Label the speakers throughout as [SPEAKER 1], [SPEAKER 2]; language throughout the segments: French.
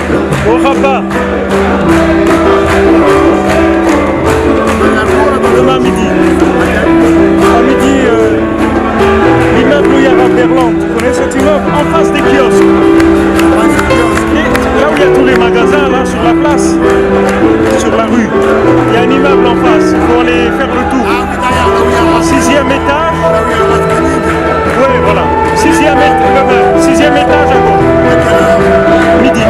[SPEAKER 1] שלום, ברוך הבא. Demain midi. À midi, l'immeuble où il y a la Berlande. Tu connais cet immeuble? En face des kiosques. Et là où il y a tous les magasins, là, sur la place, sur la rue. Il y a un immeuble en face. Il faut aller faire le tour. Sixième étage. Oui, voilà. Sixième étage à gauche. Midi.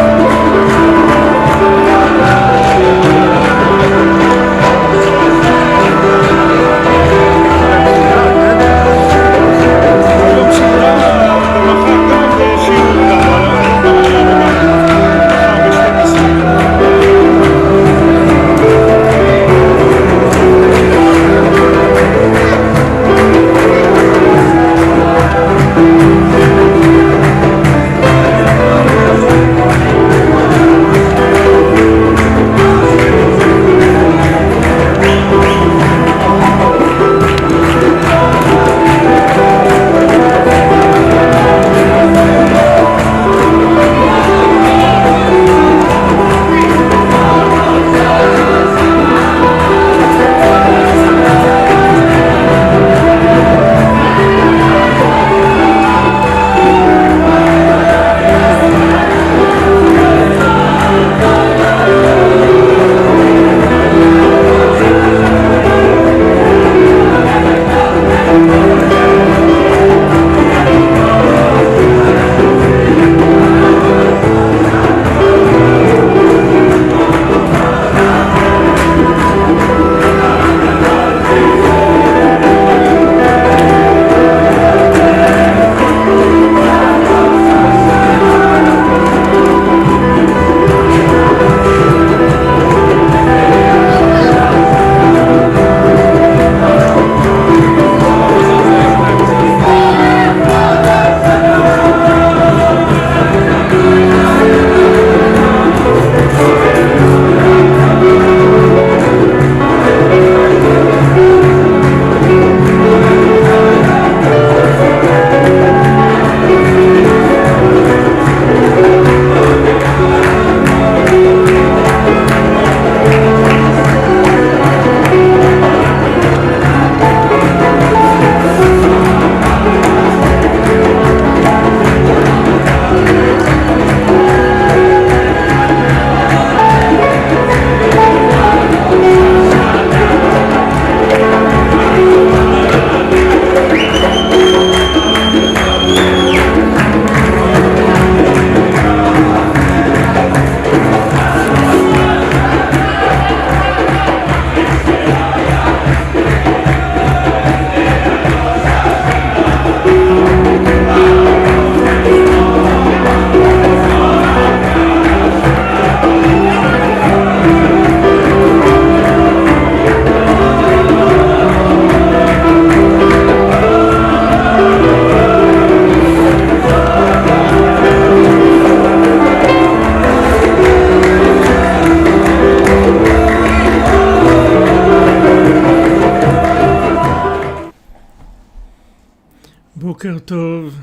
[SPEAKER 1] Boker Tov,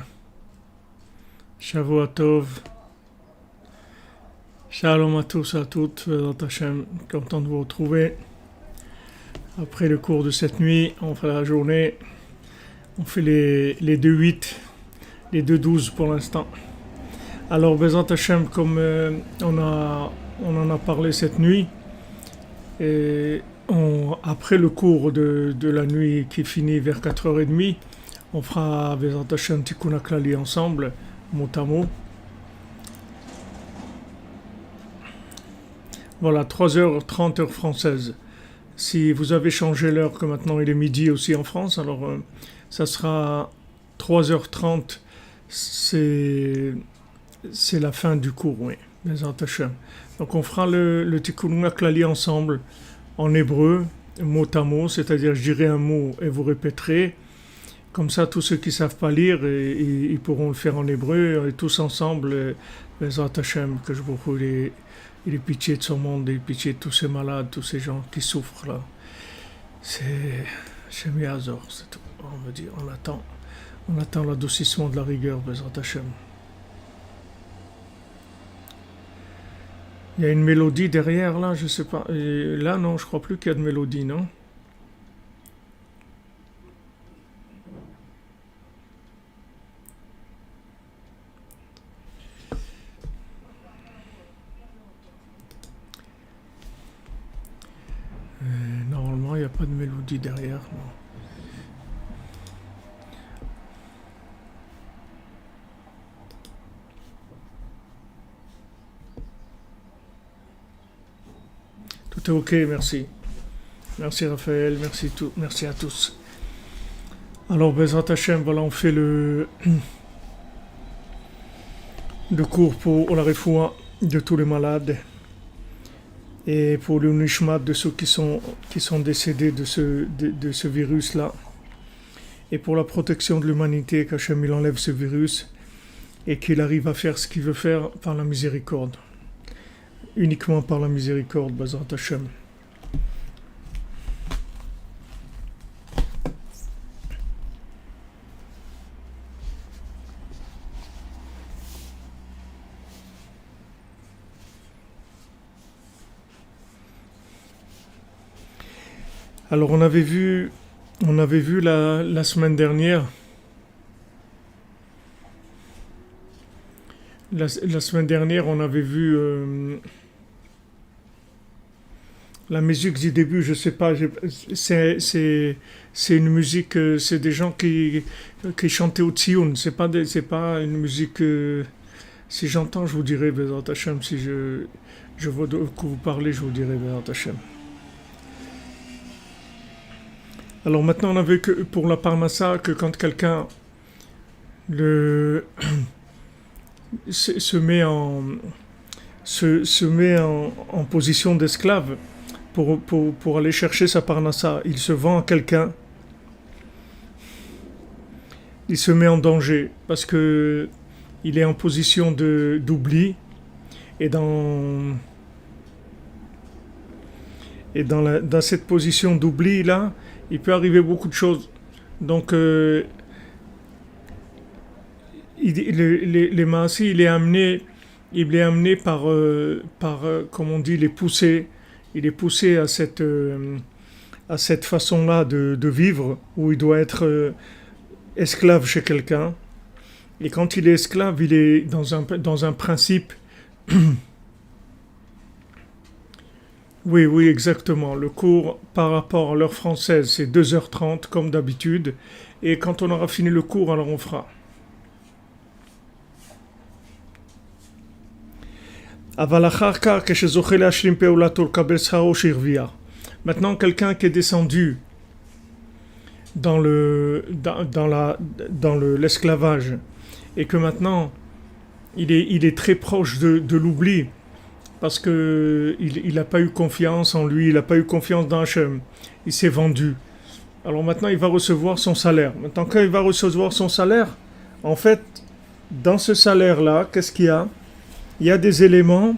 [SPEAKER 1] Shavua Tov, Shalom à tous et à toutes, Bezrat Hashem, content de vous retrouver. Après le cours de cette nuit, on fait la journée, on fait les 2-8, les 2-12 pour l'instant. Alors Bezrat Hashem, comme on en a parlé cette nuit, et après le cours de la nuit qui finit vers 4h30, on fera Bezrat Hashem Tikkun HaKlali ensemble, mot à mot. Voilà, 3h30 heure française. Si vous avez changé l'heure, que maintenant il est midi aussi en France, alors ça sera 3h30, c'est la fin du cours, oui, Bezrat Hashem. Donc on fera le Tikkun HaKlali ensemble, en hébreu, mot à mot, c'est-à-dire je dirai un mot et vous répéterez. Comme ça, tous ceux qui ne savent pas lire, ils pourront le faire en hébreu, et tous ensemble, Bezrat Hashem, que je vous prie, il est pitié de son monde, il est pitié de tous ces malades, tous ces gens qui souffrent là. C'est Shem Yazor, c'est tout. On veut dire, on attend l'adoucissement de la rigueur, Bezrat Hashem. Il y a une mélodie derrière là, je sais pas. Et là, non, je crois plus qu'il y a de mélodie, non? Normalement, il n'y a pas de mélodie derrière, non. Tout est ok, merci. Merci Raphaël, merci à tous. Alors, Bezrat Hashem, voilà, on fait le cours pour la refoua de tous les malades et pour le nishmat de ceux qui sont décédés de ce virus-là et pour la protection de l'humanité, qu'Hachem il enlève ce virus et qu'il arrive à faire ce qu'il veut faire par la miséricorde. Uniquement par la miséricorde, Bezrat Hashem. Alors on avait vu la semaine dernière, on avait vu la musique du début, je sais pas, c'est une musique, c'est des gens qui chantaient au Tsioun, c'est pas une musique, si j'entends je vous dirai Bezrat Hashem, si je vois que vous parlez, je vous dirai Bezrat Hashem. Alors maintenant, on a vu que pour la parnassa, que quand quelqu'un le, se met en position d'esclave pour aller chercher sa parnassa, il se vend à quelqu'un, il se met en danger parce que il est en position d'oubli et dans dans cette position d'oubli là, il peut arriver beaucoup de choses. Donc, les Maassi, il est amené par, comme on dit, il est poussé à cette façon-là de vivre, où il doit être esclave chez quelqu'un. Et quand il est esclave, il est dans un principe. Oui, oui, exactement. Le cours par rapport à l'heure française, c'est 2h30 comme d'habitude. Et quand on aura fini le cours, alors on fera. Maintenant, quelqu'un qui est descendu dans l'esclavage et que maintenant il est très proche de l'oubli parce que il n'a pas eu confiance en lui, il n'a pas eu confiance dans Hachem, il s'est vendu. Alors maintenant il va recevoir son salaire. Maintenant quand il va recevoir son salaire, en fait, dans ce salaire-là, qu'est-ce qu'il y a? Il y a des éléments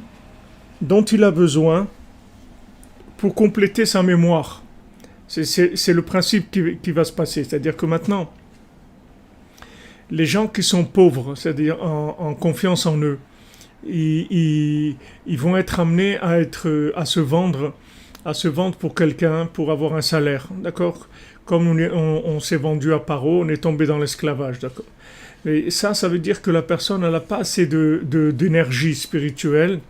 [SPEAKER 1] dont il a besoin pour compléter sa mémoire. C'est le principe qui va se passer. C'est-à-dire que maintenant, les gens qui sont pauvres, c'est-à-dire en confiance en eux, ils vont être amenés à se vendre pour quelqu'un, pour avoir un salaire, d'accord? Comme on s'est vendu à Paro, on est tombé dans l'esclavage, d'accord? Et ça veut dire que la personne n'a pas assez d'énergie spirituelle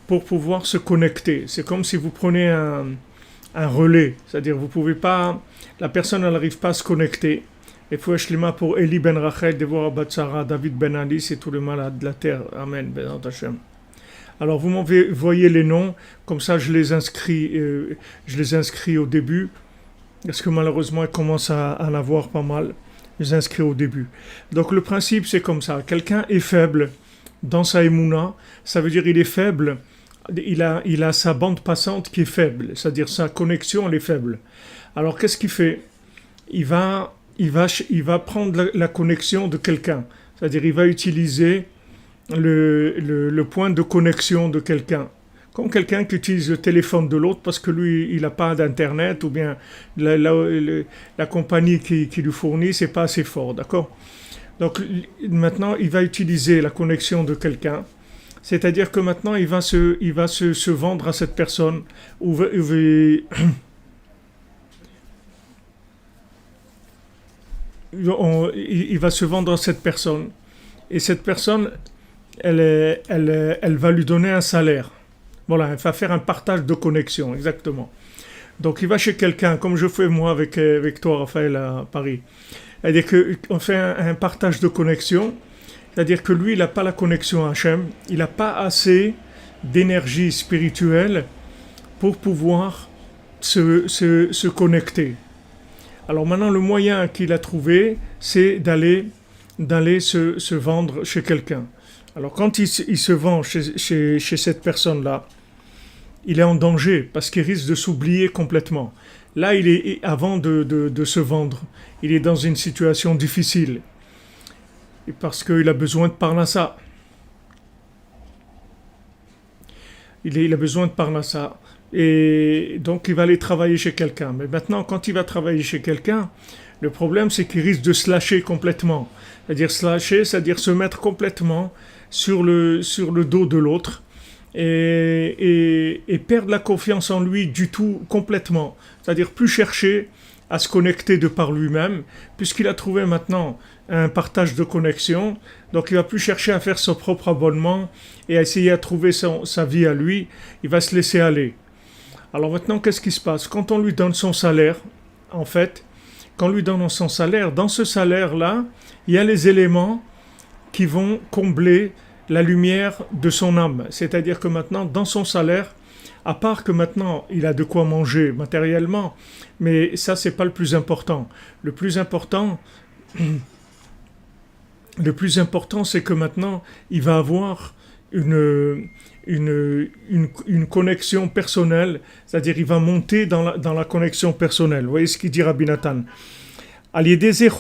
[SPEAKER 1] pour pouvoir se connecter. C'est comme si vous prenez un relais, c'est-à-dire vous pouvez pas, la personne n'arrive pas à se connecter. Et faut Shlima pour Eli ben Rachel, Devorah Batsara, David ben Alice et tous les malades de la terre. Amen, Ben Hashem. Alors vous m'envoyez les noms, comme ça je les inscris au début, parce que malheureusement il commence à en avoir pas mal. Je les inscris au début. Donc le principe c'est comme ça. Quelqu'un est faible dans sa émouna, ça veut dire il est faible. Il a sa bande passante qui est faible, c'est-à-dire sa connexion elle est faible. Alors qu'est-ce qu'il fait? Il va prendre la connexion de quelqu'un, c'est-à-dire il va utiliser le point de connexion de quelqu'un, comme quelqu'un qui utilise le téléphone de l'autre parce que lui il n'a pas d'internet ou bien la compagnie qui lui fournit c'est pas assez fort, d'accord? Donc maintenant il va utiliser la connexion de quelqu'un. C'est-à-dire que maintenant, il va se vendre à cette personne, il va se vendre à cette personne, et cette personne, elle va lui donner un salaire. Voilà, elle va faire un partage de connexion, exactement. Donc il va chez quelqu'un, comme je fais moi avec toi, Raphaël, à Paris. C'est-à-dire qu'on fait un partage de connexion, c'est-à-dire que lui, il n'a pas la connexion à Hachem, il n'a pas assez d'énergie spirituelle pour pouvoir se connecter. Alors maintenant, le moyen qu'il a trouvé, c'est d'aller se vendre chez quelqu'un. Alors quand il se vend chez cette personne-là, il est en danger parce qu'il risque de s'oublier complètement. Là, avant de se vendre, il est dans une situation difficile parce qu'il a besoin de parnassa. Il a besoin de parnassa. Et donc, il va aller travailler chez quelqu'un. Mais maintenant, quand il va travailler chez quelqu'un, le problème, c'est qu'il risque de se lâcher complètement. C'est-à-dire se lâcher, c'est-à-dire se mettre complètement sur le dos de l'autre et perdre la confiance en lui du tout, complètement. C'est-à-dire plus chercher à se connecter de par lui-même, puisqu'il a trouvé maintenant un partage de connexion, donc il va plus chercher à faire son propre abonnement et à essayer à trouver sa vie à lui, il va se laisser aller. Alors maintenant, qu'est-ce qui se passe? Quand on lui donne son salaire, en fait, quand on lui donne son salaire, dans ce salaire-là, il y a les éléments qui vont combler la lumière de son âme. C'est-à-dire que maintenant, dans son salaire, à part que maintenant, il a de quoi manger matériellement, mais ça, c'est pas le plus important. Le plus important, c'est que maintenant, il va avoir une connexion personnelle, c'est-à-dire il va monter dans la connexion personnelle. Vous voyez ce qu'il dit Rabbi Nathan. C'est-à-dire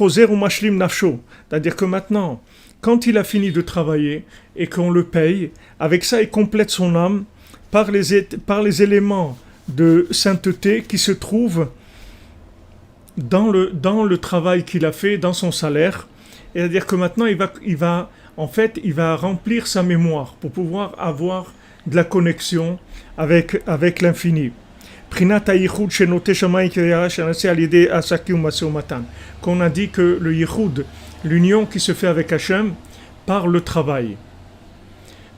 [SPEAKER 1] que maintenant, quand il a fini de travailler et qu'on le paye, avec ça, il complète son âme par les éléments de sainteté qui se trouvent dans le travail qu'il a fait, dans son salaire. C'est-à-dire que maintenant, il va remplir sa mémoire pour pouvoir avoir de la connexion avec l'infini. Qu'on a dit que le yichud, l'union qui se fait avec Hachem, par le travail.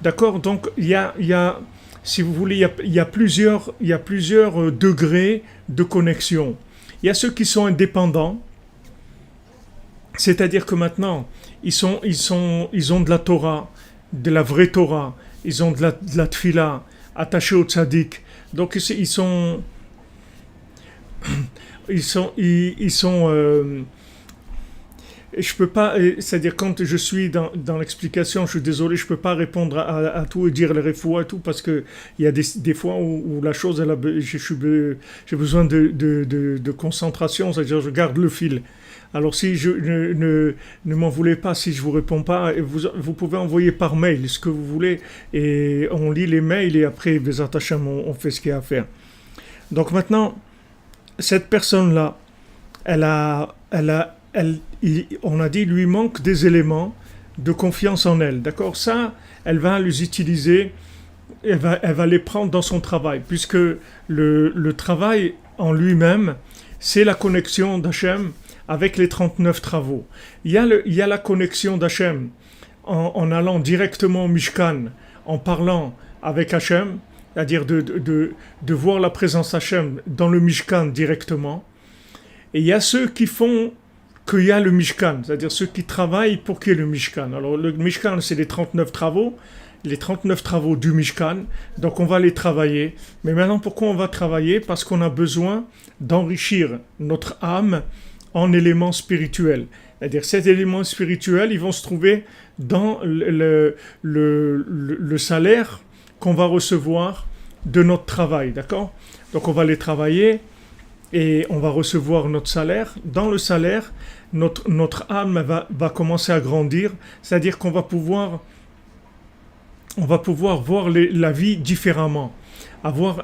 [SPEAKER 1] D'accord? Donc, si vous voulez, il y a plusieurs degrés de connexion. Il y a ceux qui sont indépendants, c'est-à-dire que maintenant, ils ont de la Torah, de la vraie Torah, ils ont de la tfila, attachés au tzaddik. Donc ils sont je peux pas, c'est-à-dire quand je suis dans l'explication, je suis désolé, je peux pas répondre à tout et dire les réfouas et tout, parce que il y a des fois où la chose, j'ai besoin de concentration, c'est-à-dire je garde le fil. Alors si ne m'en voulez pas si je vous réponds pas, vous pouvez envoyer par mail ce que vous voulez et on lit les mails et après Bezat Hashem, on fait ce qu'il y a à faire. Donc maintenant, cette personne-là, on a dit, lui manque des éléments de confiance en elle. D'accord? Ça, elle va les utiliser, elle va les prendre dans son travail, puisque le travail en lui-même, c'est la connexion d'Hachem avec les 39 travaux. Il y a la connexion d'Hachem en allant directement au Mishkan, en parlant avec Hachem, c'est-à-dire de voir la présence d'Hachem dans le Mishkan directement. Et il y a ceux qui font qu'il y a le Mishkan, c'est-à-dire ceux qui travaillent pour qu'il y ait le Mishkan. Alors le Mishkan, c'est les 39 travaux du Mishkan, donc on va les travailler. Mais maintenant, pourquoi on va travailler? Parce qu'on a besoin d'enrichir notre âme en éléments spirituels. C'est-à-dire ces éléments spirituels, ils vont se trouver dans le salaire qu'on va recevoir de notre travail, d'accord? Donc on va les travailler et on va recevoir notre salaire. Dans le salaire, notre âme va commencer à grandir, c'est-à-dire qu'on va pouvoir voir la vie différemment, avoir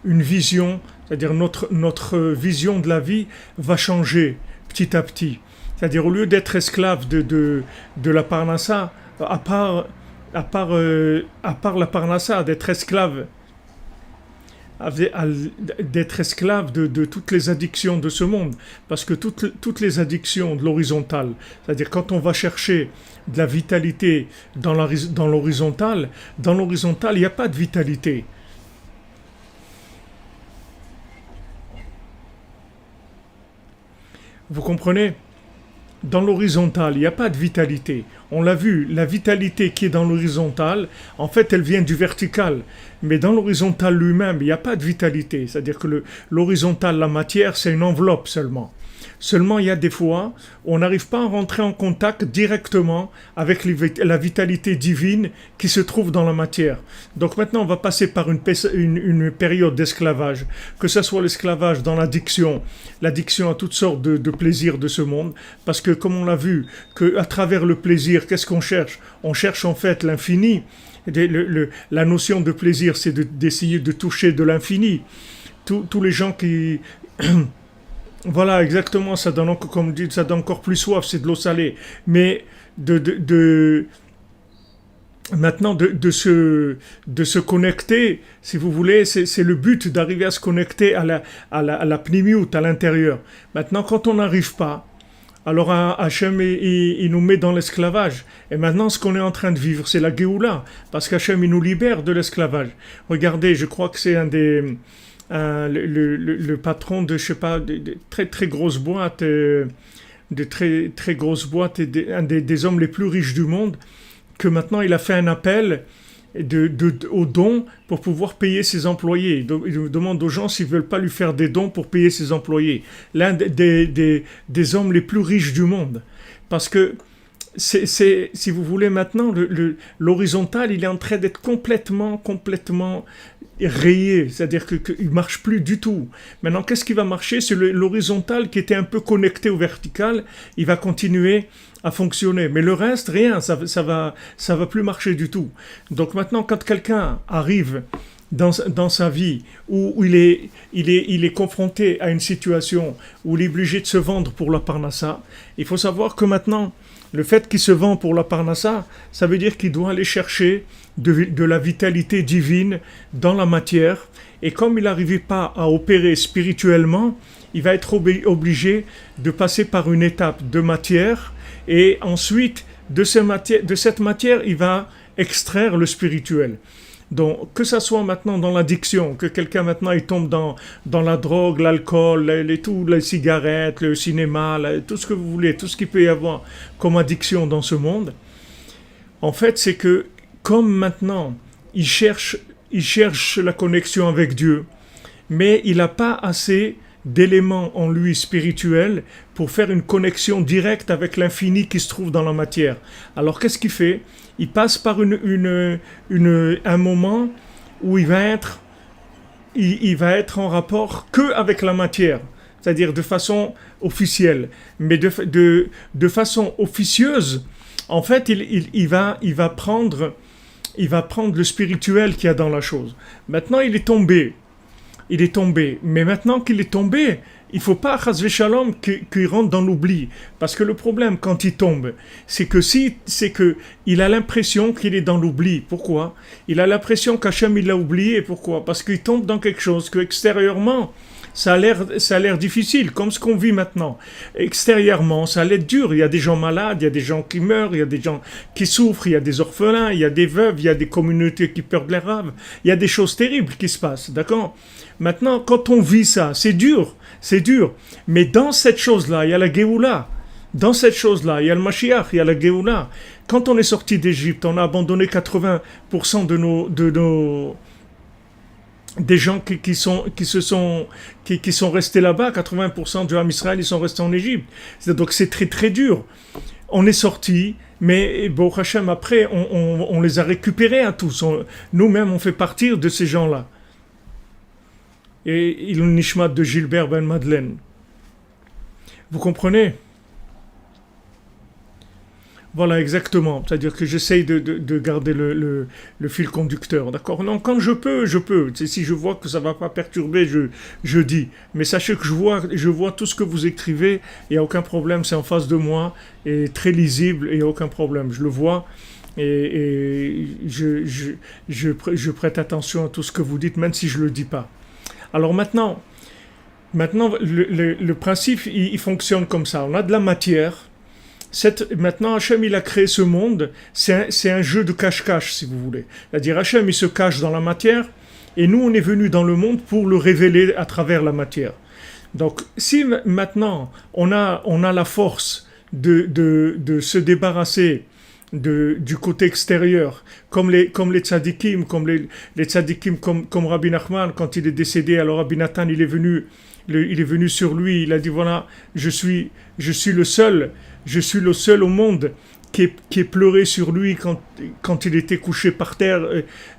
[SPEAKER 1] une vision, c'est-à-dire notre vision de la vie va changer petit à petit. C'est-à-dire au lieu d'être esclave de la parnassa, à part à part la parnassa, d'être esclave de toutes les addictions de ce monde. Parce que toutes les addictions de l'horizontale, c'est-à-dire quand on va chercher de la vitalité dans l'horizontale, il n'y a pas de vitalité. Vous comprenez? Dans l'horizontale, il n'y a pas de vitalité. On l'a vu, la vitalité qui est dans l'horizontale, en fait, elle vient du vertical. Mais dans l'horizontale lui-même, il n'y a pas de vitalité. C'est-à-dire que l'horizontale, la matière, c'est une enveloppe seulement. Seulement, il y a des fois où on n'arrive pas à rentrer en contact directement avec la vitalité divine qui se trouve dans la matière. Donc maintenant, on va passer par une période d'esclavage, que ce soit l'esclavage dans l'addiction à toutes sortes de plaisirs de ce monde, parce que comme on l'a vu, qu'à travers le plaisir, qu'est-ce qu'on cherche? On cherche en fait l'infini. La notion de plaisir, c'est d'essayer de toucher de l'infini. Tous les gens qui... Voilà, exactement, ça donne encore, comme dit, ça donne encore plus soif, c'est de l'eau salée. Mais maintenant, de se connecter, si vous voulez, c'est le but d'arriver à se connecter à la pnimiout, à l'intérieur. Maintenant, quand on n'arrive pas, alors Hachem, il nous met dans l'esclavage. Et maintenant, ce qu'on est en train de vivre, c'est la Géoula. Parce qu'Hachem, il nous libère de l'esclavage. Regardez, je crois que c'est le patron de, je sais pas, de très très grosses boîtes, de très très grosses boîtes, et un des hommes les plus riches du monde, que maintenant il a fait un appel aux dons pour pouvoir payer ses employés. Il demande aux gens s'ils veulent pas lui faire des dons pour payer ses employés. L'un des hommes les plus riches du monde. Parce que si vous voulez maintenant, l'horizontal, il est en train d'être complètement rayé, c'est-à-dire qu'il ne marche plus du tout. Maintenant, qu'est-ce qui va marcher? C'est l'horizontal qui était un peu connecté au vertical, il va continuer à fonctionner. Mais le reste, rien, ça va plus marcher du tout. Donc maintenant, quand quelqu'un arrive dans sa vie où il est confronté à une situation où il est obligé de se vendre pour la parnassa, il faut savoir que maintenant, le fait qu'il se vend pour la parnassa, ça veut dire qu'il doit aller chercher de la vitalité divine dans la matière. Et comme il n'arrivait pas à opérer spirituellement, il va être obligé de passer par une étape de matière. Et ensuite, de cette matière, il va extraire le spirituel. Donc, que ça soit maintenant dans l'addiction, que quelqu'un maintenant il tombe dans la drogue, l'alcool, les cigarettes, le cinéma, tout ce que vous voulez, tout ce qu'il peut y avoir comme addiction dans ce monde, en fait, c'est que comme maintenant il cherche la connexion avec Dieu, mais il n'a pas assez d'éléments en lui spirituels pour faire une connexion directe avec l'infini qui se trouve dans la matière. Alors qu'est-ce qu'il fait? Il passe par un moment où il va être en rapport que avec la matière, c'est-à-dire de façon officielle, mais de façon officieuse. En fait, il va prendre le spirituel qu'il y a dans la chose. Maintenant, il est tombé. Mais maintenant qu'il est tombé, il ne faut pas, chas v'shalom, qu'il rentre dans l'oubli. Parce que le problème, quand il tombe, c'est que il a l'impression qu'il est dans l'oubli. Pourquoi? Il a l'impression qu'Hachem, il l'a oublié. Pourquoi? Parce qu'il tombe dans quelque chose que extérieurement, ça a l'air difficile, comme ce qu'on vit maintenant. Extérieurement, ça a l'air dur. Il y a des gens malades, il y a des gens qui meurent, il y a des gens qui souffrent, il y a des orphelins, il y a des veuves, il y a des communautés qui perdent les raves. Il y a des choses terribles qui se passent, d'accord? Maintenant, quand on vit ça, c'est dur. Mais dans cette chose-là, il y a la Géoula. Dans cette chose-là, il y a le Mashiach, il y a la Géoula. Quand on est sorti d'Égypte, on a abandonné 80% des gens qui sont restés là-bas. 80% du Ham Israël, ils sont restés en Égypte. Donc c'est très très dur. On est sorti, mais Baruch Hashem, après, on les a récupérés à tous. Nous-mêmes, on fait partie de ces gens-là. Et il nishmat de Gilbert Ben Madeleine. Vous comprenez? Voilà, exactement. C'est-à-dire que j'essaye de garder le fil conducteur, d'accord? Non, quand je peux. Si je vois que ça ne va pas perturber, je dis. Mais sachez que je vois tout ce que vous écrivez, il n'y a aucun problème, c'est en face de moi, et très lisible, et il n'y a aucun problème. Je le vois, et je prête attention à tout ce que vous dites, même si je ne le dis pas. Alors maintenant le principe, il fonctionne comme ça. On a de la matière. Maintenant, Hachem, il a créé ce monde. C'est un jeu de cache-cache, si vous voulez. C'est-à-dire, Hachem, il se cache dans la matière, et nous, on est venus dans le monde pour le révéler à travers la matière. Donc, si maintenant, on a la force de se débarrasser du côté extérieur, comme les tzadikim, les tzadikim comme Rabbi Nachman, quand il est décédé, alors Rabbi Nathan, il est venu sur lui, il a dit, voilà, je suis le seul au monde qui est pleuré sur lui quand il était couché par terre,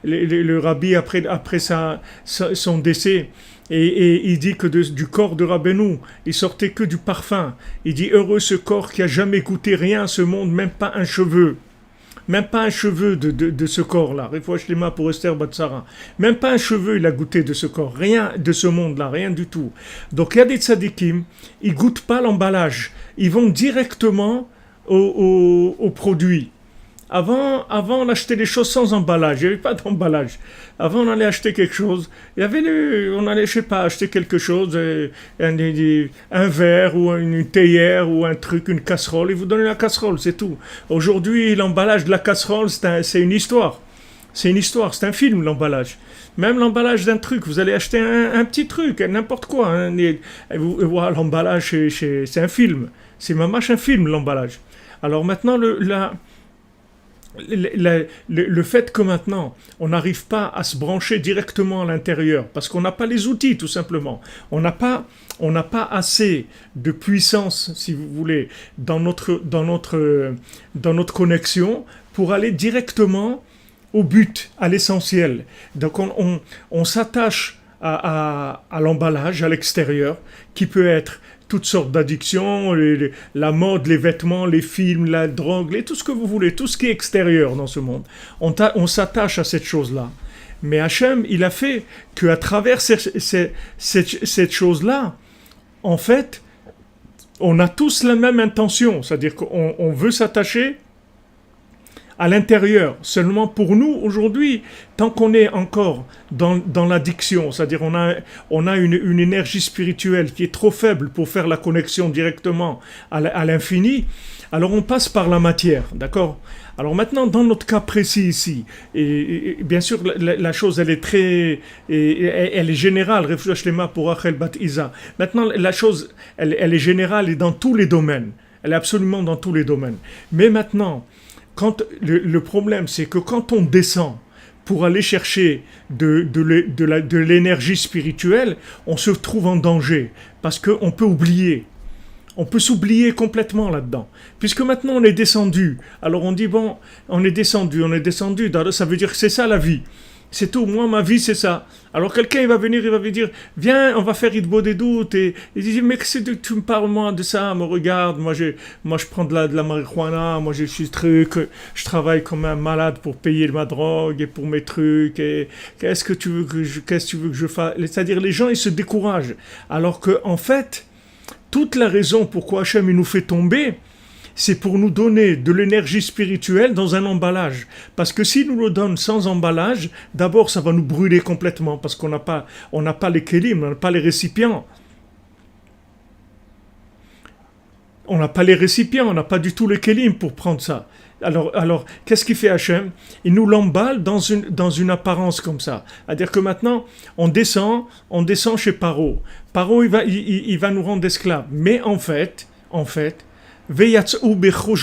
[SPEAKER 1] le rabbi après son décès. Et il dit que du corps de Rabbeinu, il sortait que du parfum. Il dit, heureux ce corps qui a jamais goûté rien à ce monde, même pas un cheveu. Même pas un cheveu de ce corps-là. Refouach Lema pour Esther Batsara. Même pas un cheveu il a goûté de ce corps. Rien de ce monde-là, rien du tout. Donc il y a des tzadikim, ils goûtent pas l'emballage. Ils vont directement au produit. Avant, on achetait des choses sans emballage. Il n'y avait pas d'emballage. Avant, on allait acheter quelque chose. On allait, je sais pas, acheter quelque chose, un verre ou une théière ou un truc, une casserole. Ils vous donnent la casserole, c'est tout. Aujourd'hui, l'emballage de la casserole, c'est une histoire. C'est une histoire, c'est un film, l'emballage. Même l'emballage d'un truc, vous allez acheter un petit truc, n'importe quoi. L'emballage, c'est un film. C'est mamache un film, l'emballage. Alors maintenant, le fait que maintenant on n'arrive pas à se brancher directement à l'intérieur parce qu'on n'a pas les outils tout simplement, on n'a pas assez de puissance si vous voulez dans notre connexion pour aller directement au but, à l'essentiel. Donc on s'attache à l'emballage à l'extérieur qui peut être toutes sortes d'addictions, la mode, les vêtements, les films, la drogue, tout ce que vous voulez, tout ce qui est extérieur dans ce monde. On s'attache à cette chose-là. Mais Hachem, il a fait qu'à travers cette chose-là, en fait, on a tous la même intention. C'est-à-dire qu'on veut s'attacher à l'intérieur. Seulement pour nous, aujourd'hui, tant qu'on est encore dans l'addiction, c'est-à-dire on a une énergie spirituelle qui est trop faible pour faire la connexion directement à l'infini, alors on passe par la matière, d'accord ? Alors maintenant, dans notre cas précis ici, et bien sûr, la chose, elle est elle est générale, Refouach Lema pour Rachel Bat Isa. Maintenant, la chose, elle est générale et dans tous les domaines. Elle est absolument dans tous les domaines. Mais maintenant, quand le problème, c'est que quand on descend pour aller chercher de l'énergie spirituelle, on se trouve en danger parce qu'on peut oublier. On peut s'oublier complètement là-dedans. Puisque maintenant on est descendu. Alors on dit, bon, on est descendu. Ça veut dire que c'est ça la vie. C'est tout. Moi, ma vie, c'est ça. Alors quelqu'un, il va venir, il va me dire, viens, on va faire Idbo des doutes. Et il dit, mais qu'est-ce que tu me parles, moi, de ça? Me regarde, moi, je prends de la marijuana, moi, je suis je travaille comme un malade pour payer ma drogue et pour mes trucs. Et qu'est-ce que tu veux que je fasse? C'est-à-dire, les gens, ils se découragent. Alors que, en fait, toute la raison pourquoi Hachem, il nous fait tomber, c'est pour nous donner de l'énergie spirituelle dans un emballage. Parce que s'il nous le donne sans emballage, d'abord ça va nous brûler complètement parce qu'on n'a pas les kélim, on n'a pas les récipients. On n'a pas les récipients, on n'a pas du tout les kélim pour prendre ça. Alors qu'est-ce qu'il fait Hachem? Il nous l'emballe dans une apparence comme ça. C'est-à-dire que maintenant, on descend chez Paro. Paro, il va nous rendre esclaves. Mais en fait,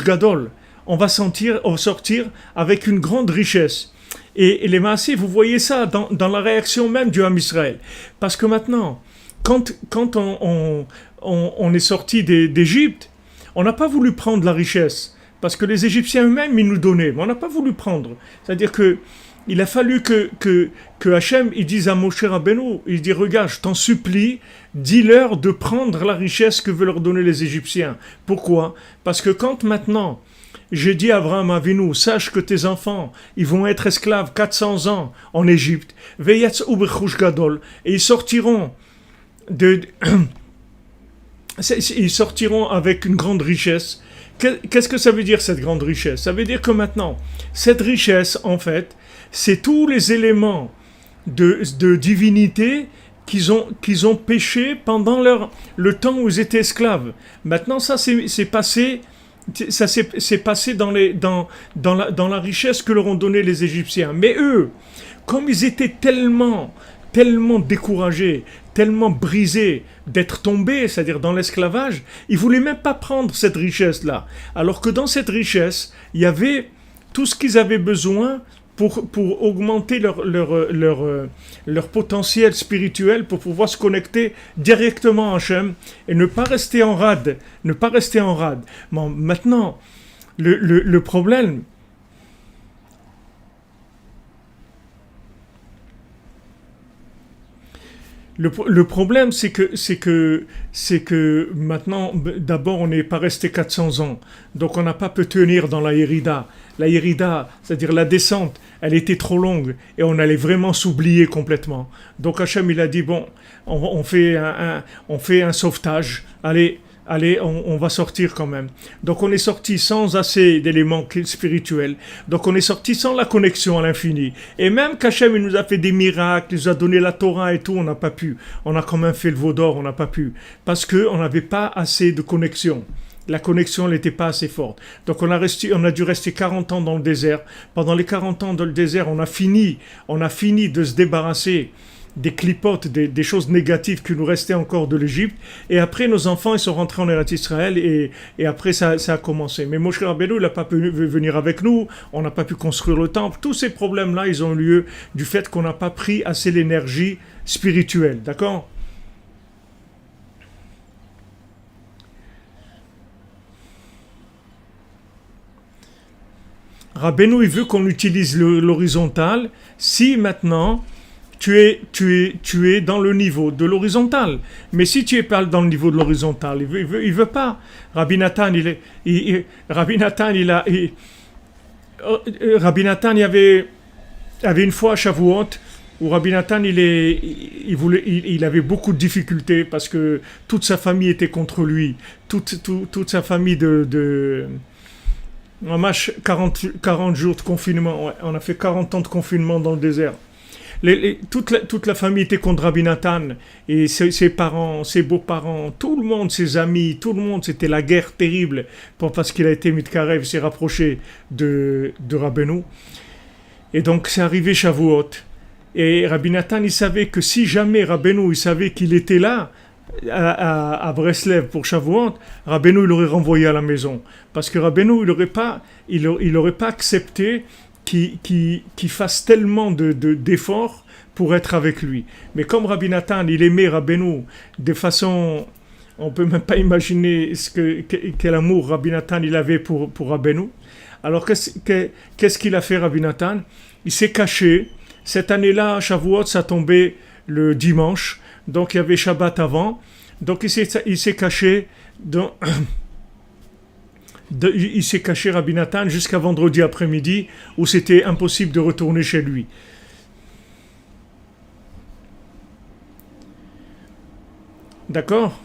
[SPEAKER 1] gadol, on va sortir avec une grande richesse. Et les Maasé, vous voyez ça dans la réaction même du Ham Israël. Parce que maintenant, quand on est sorti d'Égypte, on n'a pas voulu prendre la richesse. Parce que les Égyptiens eux-mêmes, ils nous donnaient. Mais on n'a pas voulu prendre. C'est-à-dire que il a fallu que Hachem, il dise à Moshe Rabbeinu, il dit, regarde, je t'en supplie, dis-leur de prendre la richesse que veulent leur donner les Égyptiens. Pourquoi? Parce que quand maintenant, j'ai dit à Abraham Avinu, sache que tes enfants, ils vont être esclaves 400 ans en Égypte, veyatzu bechouch gadol, et ils sortiront avec une grande richesse, Qu'est-ce que ça veut dire cette grande richesse? Ça veut dire que maintenant, cette richesse, en fait, c'est tous les éléments de divinité qu'ils ont péché pendant le temps où ils étaient esclaves. Maintenant, c'est passé. C'est passé dans la richesse que leur ont donné les Égyptiens. Mais eux, comme ils étaient tellement découragés, tellement brisés d'être tombés, c'est-à-dire dans l'esclavage, ils ne voulaient même pas prendre cette richesse-là. Alors que dans cette richesse, il y avait tout ce qu'ils avaient besoin pour augmenter leur potentiel spirituel, pour pouvoir se connecter directement à Hachem et ne pas rester en rade. Ne pas rester en rade. Bon, maintenant, le problème, le problème, c'est que maintenant, d'abord, on n'est pas resté 400 ans. Donc, on n'a pas pu tenir dans la Hérida. La Hérida, c'est-à-dire la descente, elle était trop longue et on allait vraiment s'oublier complètement. Donc, Hachem, il a dit, bon, on fait un sauvetage. Allez, on va sortir quand même. Donc on est sorti sans assez d'éléments spirituels. Donc on est sorti sans la connexion à l'infini. Et même qu'Hachem il nous a fait des miracles, il nous a donné la Torah et tout, on n'a pas pu. On a quand même fait le veau d'or, on n'a pas pu. Parce qu'on n'avait pas assez de connexion. La connexion n'était pas assez forte. Donc on a dû rester 40 ans dans le désert. Pendant les 40 ans dans le désert, on a fini de se débarrasser des clipotes, des choses négatives qui nous restaient encore de l'Égypte. Et après, nos enfants, ils sont rentrés en Eretz Israël et après, ça a commencé. Mais Moshe Rabbeinu, il n'a pas pu venir avec nous. On n'a pas pu construire le temple. Tous ces problèmes-là, ils ont lieu du fait qu'on n'a pas pris assez l'énergie spirituelle. D'accord ? Rabbeinu, il veut qu'on utilise l'horizontal si maintenant tu es dans le niveau de l'horizontal. Mais si tu es pas dans le niveau de l'horizontal, il veut pas. Rabbi Nathan, Rabbi Nathan, il y avait une fois à Shavuot où Rabbi Nathan, il avait beaucoup de difficultés parce que toute sa famille était contre lui. Toute sa famille on a 40 jours de confinement. Ouais. On a fait 40 ans de confinement dans le désert. Toute la famille était contre Rabbi Nathan et ses parents, ses beaux-parents, tout le monde, ses amis, tout le monde, c'était la guerre terrible parce qu'il a été Mitkarev, s'est rapproché de Rabbeinu. Et donc c'est arrivé Shavuot. Et Rabbi Nathan, il savait que si jamais Rabbeinu, il savait qu'il était là, à Breslev pour Shavuot, Rabbeinu, il l'aurait renvoyé à la maison. Parce que Rabbeinu, il aurait pas accepté qui fasse tellement d'efforts pour être avec lui. Mais comme Rabbi Nathan, il aimait Rabbeinu de façon... On ne peut même pas imaginer quel amour Rabbi Nathan il avait pour Rabbeinu. Alors qu'est-ce qu'il a fait Rabbi Nathan? Il s'est caché. Cette année-là, à Shavuot, ça tombait le dimanche. Donc il y avait Shabbat avant. Donc il s'est caché il s'est caché Rabbi Nathan jusqu'à vendredi après-midi où c'était impossible de retourner chez lui. D'accord?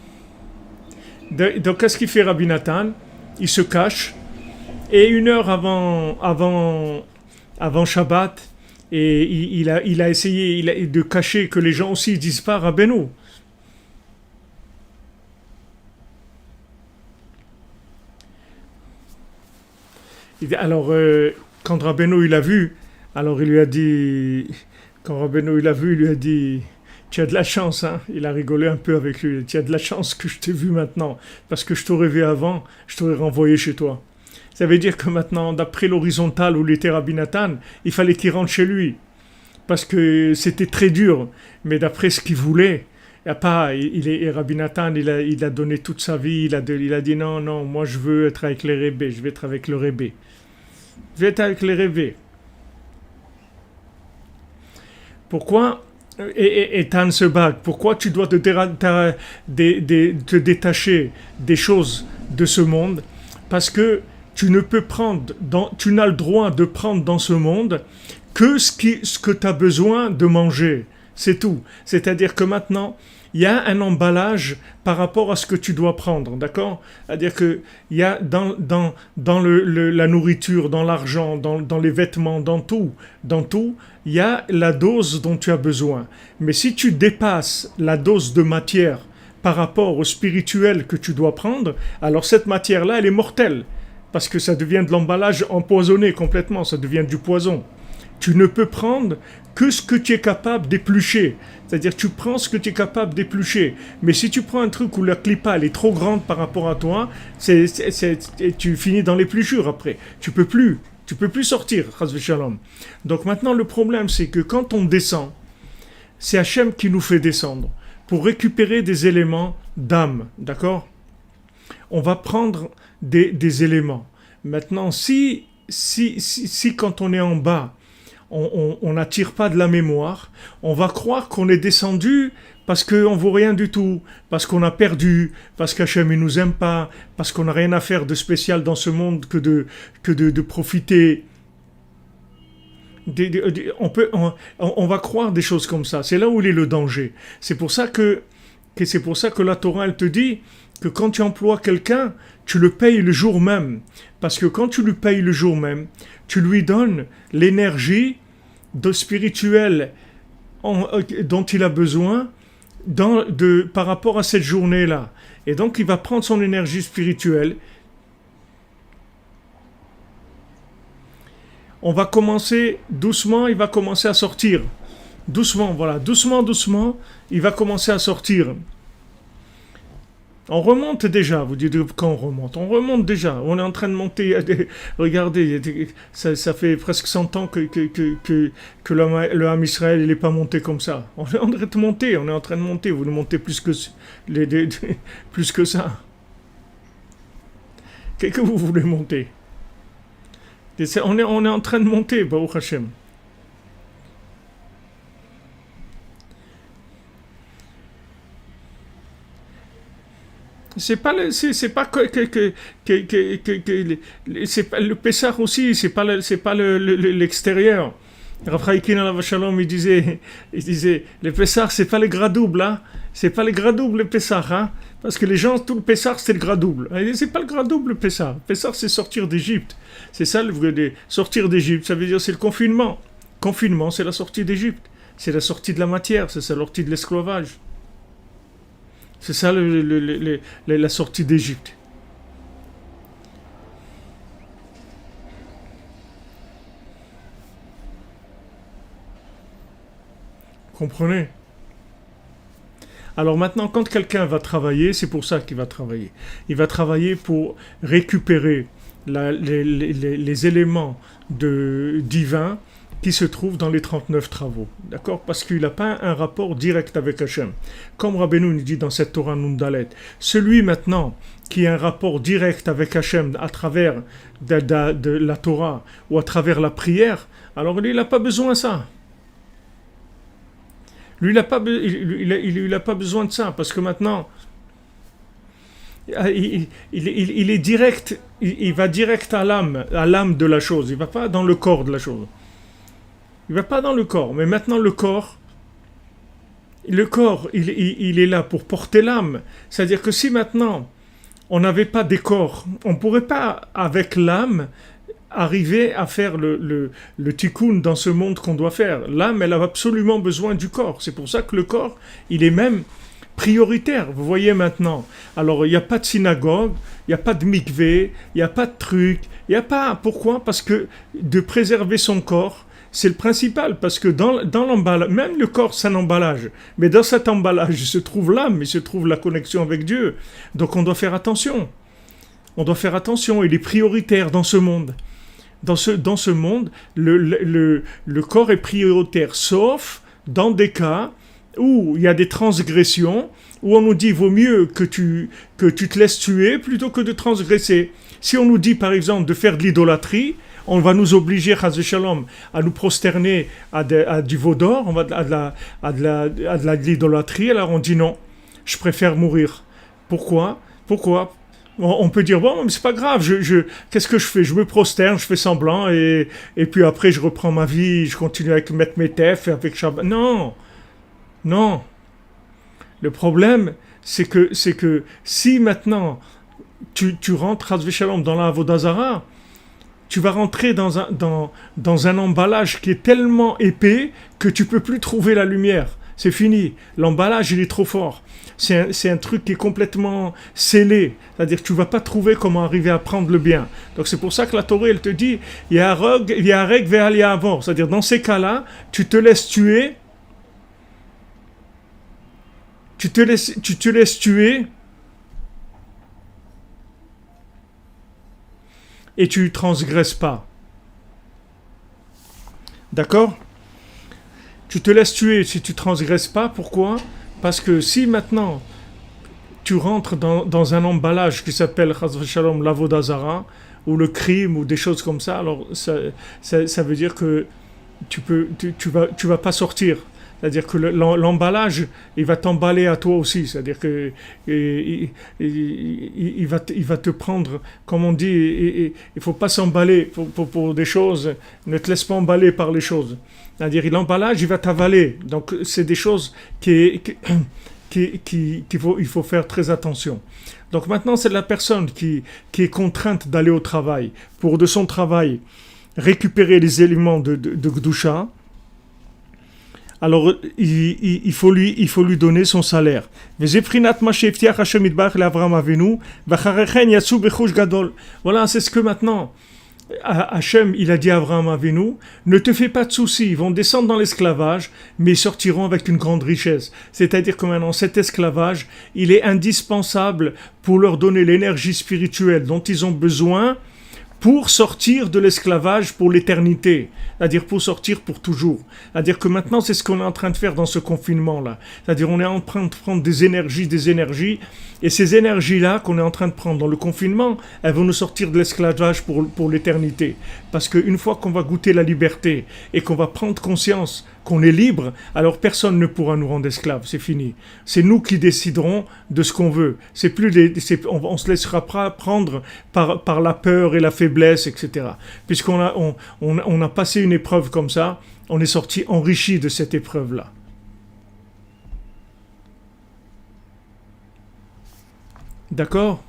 [SPEAKER 1] Donc qu'est-ce qu'il fait Rabbi Nathan? Il se cache et une heure avant Shabbat et il a essayé de cacher que les gens aussi ne disent pas Rabbeinu. Alors, quand Rabbeinu il a vu, alors il lui a dit, quand Rabbeinu il a vu, il lui a dit, tu as de la chance, hein. Il a rigolé un peu avec lui. Tu as de la chance que je t'ai vu maintenant, parce que je t'aurais vu avant, je t'aurais renvoyé chez toi. Ça veut dire que maintenant, d'après l'horizontale où il était Rabbi Nathan, il fallait qu'il rentre chez lui, parce que c'était très dur. Mais d'après ce qu'il voulait, y a pas, Rabbi Nathan, il a donné toute sa vie. Il a dit non, moi je veux être avec les rébés, je vais être avec le rébé. Je vais être avec les rêvés. Pourquoi et Tan se bat? Pourquoi tu dois te détacher des choses de ce monde? Parce que tu ne peux tu n'as le droit de prendre dans ce monde que ce que tu as besoin de manger. C'est tout. C'est-à-dire que maintenant, il y a un emballage par rapport à ce que tu dois prendre, d'accord? C'est-à-dire que il y a dans la nourriture, dans l'argent, dans les vêtements, dans tout, il y a la dose dont tu as besoin. Mais si tu dépasses la dose de matière par rapport au spirituel que tu dois prendre, alors cette matière-là, elle est mortelle. Parce que ça devient de l'emballage empoisonné complètement, ça devient du poison. Tu ne peux prendre que ce que tu es capable d'éplucher. C'est-à-dire tu prends ce que tu es capable d'éplucher. Mais si tu prends un truc où la clipa elle est trop grande par rapport à toi, tu finis dans l'épluchure après. Tu peux plus sortir, Chas v'Shalom. Donc maintenant le problème c'est que quand on descend, c'est Hachem qui nous fait descendre pour récupérer des éléments d'âme, d'accord? On va prendre des éléments. Maintenant, si quand on est en bas, on n'attire pas de la mémoire, on va croire qu'on est descendu parce qu'on ne vaut rien du tout, parce qu'on a perdu, parce qu'Hachem ne nous aime pas, parce qu'on n'a rien à faire de spécial dans ce monde que de profiter. On va croire des choses comme ça. C'est là où il est le danger. C'est pour ça que la Torah elle te dit que quand tu emploies quelqu'un, tu le payes le jour même. Parce que quand tu lui payes le jour même, tu lui donnes l'énergie spirituelle dont il a besoin par rapport à cette journée-là. Et donc il va prendre son énergie spirituelle. On va commencer doucement, il va commencer à sortir. Doucement, voilà, doucement, il va commencer à sortir. On remonte déjà, vous dites quand on remonte? On remonte déjà, on est en train de monter. Regardez, ça fait presque 100 ans que le Ham Israël n'est pas monté comme ça. On est en train de monter, vous ne montez plus que ça. Qu'est-ce que vous voulez monter? On est en train de monter, Baruch Hashem. C'est pas le Pessah aussi, c'est pas l'extérieur. Rav Chaikin alav shalom il disait le Pessah c'est pas les gras doubles hein, c'est pas les gras doubles le Pessah hein, parce que les gens tout le Pessah c'est le gras double. C'est pas le gras double le Pessah. Le Pessah c'est sortir d'Égypte. C'est ça le vrai sortir d'Égypte, ça veut dire c'est le confinement. Confinement c'est la sortie d'Égypte, c'est la sortie de la matière, c'est la sortie de l'esclavage. C'est ça la sortie d'Égypte. Comprenez? Alors maintenant, quand quelqu'un va travailler, c'est pour ça qu'il va travailler. Il va travailler pour récupérer les éléments divins qui se trouvent dans les 39 travaux. D'accord? Parce qu'il n'a pas un rapport direct avec Hachem. Comme Rabbeinu nous dit dans cette Torah Nundalet, celui maintenant qui a un rapport direct avec Hachem à travers de la Torah ou à travers la prière, alors lui, il n'a pas besoin de ça. Lui, il n'a pas besoin de ça, parce que maintenant, il est direct, il va direct à l'âme de la chose, il ne va pas dans le corps de la chose. Il ne va pas dans le corps, mais maintenant le corps, il est là pour porter l'âme. C'est-à-dire que si maintenant, on n'avait pas des corps, on ne pourrait pas, avec l'âme, arriver à faire le tikkun dans ce monde qu'on doit faire. L'âme, elle a absolument besoin du corps. C'est pour ça que le corps, il est même prioritaire. Vous voyez maintenant. Alors, il n'y a pas de synagogue, il n'y a pas de mikvé, il n'y a pas de truc. Il n'y a pas... Pourquoi? Parce que de préserver son corps, c'est le principal. Parce que dans l'emballage, même le corps, c'est un emballage. Mais dans cet emballage, il se trouve l'âme, il se trouve la connexion avec Dieu. Donc, on doit faire attention. On doit faire attention. Il est prioritaire dans ce monde. Dans ce monde, le corps est prioritaire, sauf dans des cas où il y a des transgressions, où on nous dit vaut mieux que tu te laisses tuer plutôt que de transgresser. Si on nous dit par exemple de faire de l'idolâtrie, on va nous obliger, chas v'shalom, à nous prosterner à du veau d'or, à de l'idolâtrie, alors on dit non, je préfère mourir. Pourquoi? On peut dire, bon, mais c'est pas grave, qu'est-ce que je fais? Je me prosterne, je fais semblant, et puis après je reprends ma vie, je continue avec mettre mes tefs, avec Shabbat. Non, Non. Le problème, c'est que si maintenant tu rentres Chas v'Shalom dans la Avodah Zara, tu vas rentrer dans un emballage qui est tellement épais que tu peux plus trouver la lumière. C'est fini. L'emballage, il est trop fort. C'est un truc qui est complètement scellé. C'est-à-dire que tu ne vas pas trouver comment arriver à prendre le bien. Donc c'est pour ça que la Torah, elle te dit, il y a un reg ve'al ya'avor. C'est-à-dire dans ces cas-là, tu te laisses tuer. Tu te laisses tuer. Et tu ne transgresses pas. D'accord ? Tu te laisses tuer si tu ne transgresses pas. Pourquoi ? Parce que si maintenant tu rentres dans un emballage qui s'appelle Chas v'Shalom l'Avodah Zara, ou le crime, ou des choses comme ça, alors ça veut dire que tu vas pas sortir. C'est-à-dire que l'emballage, il va t'emballer à toi aussi. C'est-à-dire que il va te prendre, comme on dit, il ne faut pas s'emballer pour des choses. Ne te laisse pas emballer par les choses. C'est-à-dire l'emballage, il va t'avaler. Donc c'est des choses il faut faire très attention. Donc maintenant, c'est la personne qui est contrainte d'aller au travail pour de son travail récupérer les éléments de Gdusha. Alors, il faut lui donner son salaire. Voilà, c'est ce que maintenant Hachem, il a dit à Abraham Avinu, ne te fais pas de soucis, ils vont descendre dans l'esclavage, mais ils sortiront avec une grande richesse. C'est-à-dire que maintenant, cet esclavage, il est indispensable pour leur donner l'énergie spirituelle dont ils ont besoin pour sortir de l'esclavage pour l'éternité, c'est-à-dire pour sortir pour toujours. C'est-à-dire que maintenant, c'est ce qu'on est en train de faire dans ce confinement-là. C'est-à-dire qu'on est en train de prendre des énergies, et ces énergies-là qu'on est en train de prendre dans le confinement, elles vont nous sortir de l'esclavage pour l'éternité. Parce qu'une fois qu'on va goûter la liberté et qu'on va prendre conscience qu'on est libre, alors personne ne pourra nous rendre esclaves, c'est fini. C'est nous qui déciderons de ce qu'on veut. On se laissera pas prendre par la peur et la faiblesse, etc. Puisqu'on a passé une épreuve comme ça, on est sorti enrichi de cette épreuve-là. D'accord ?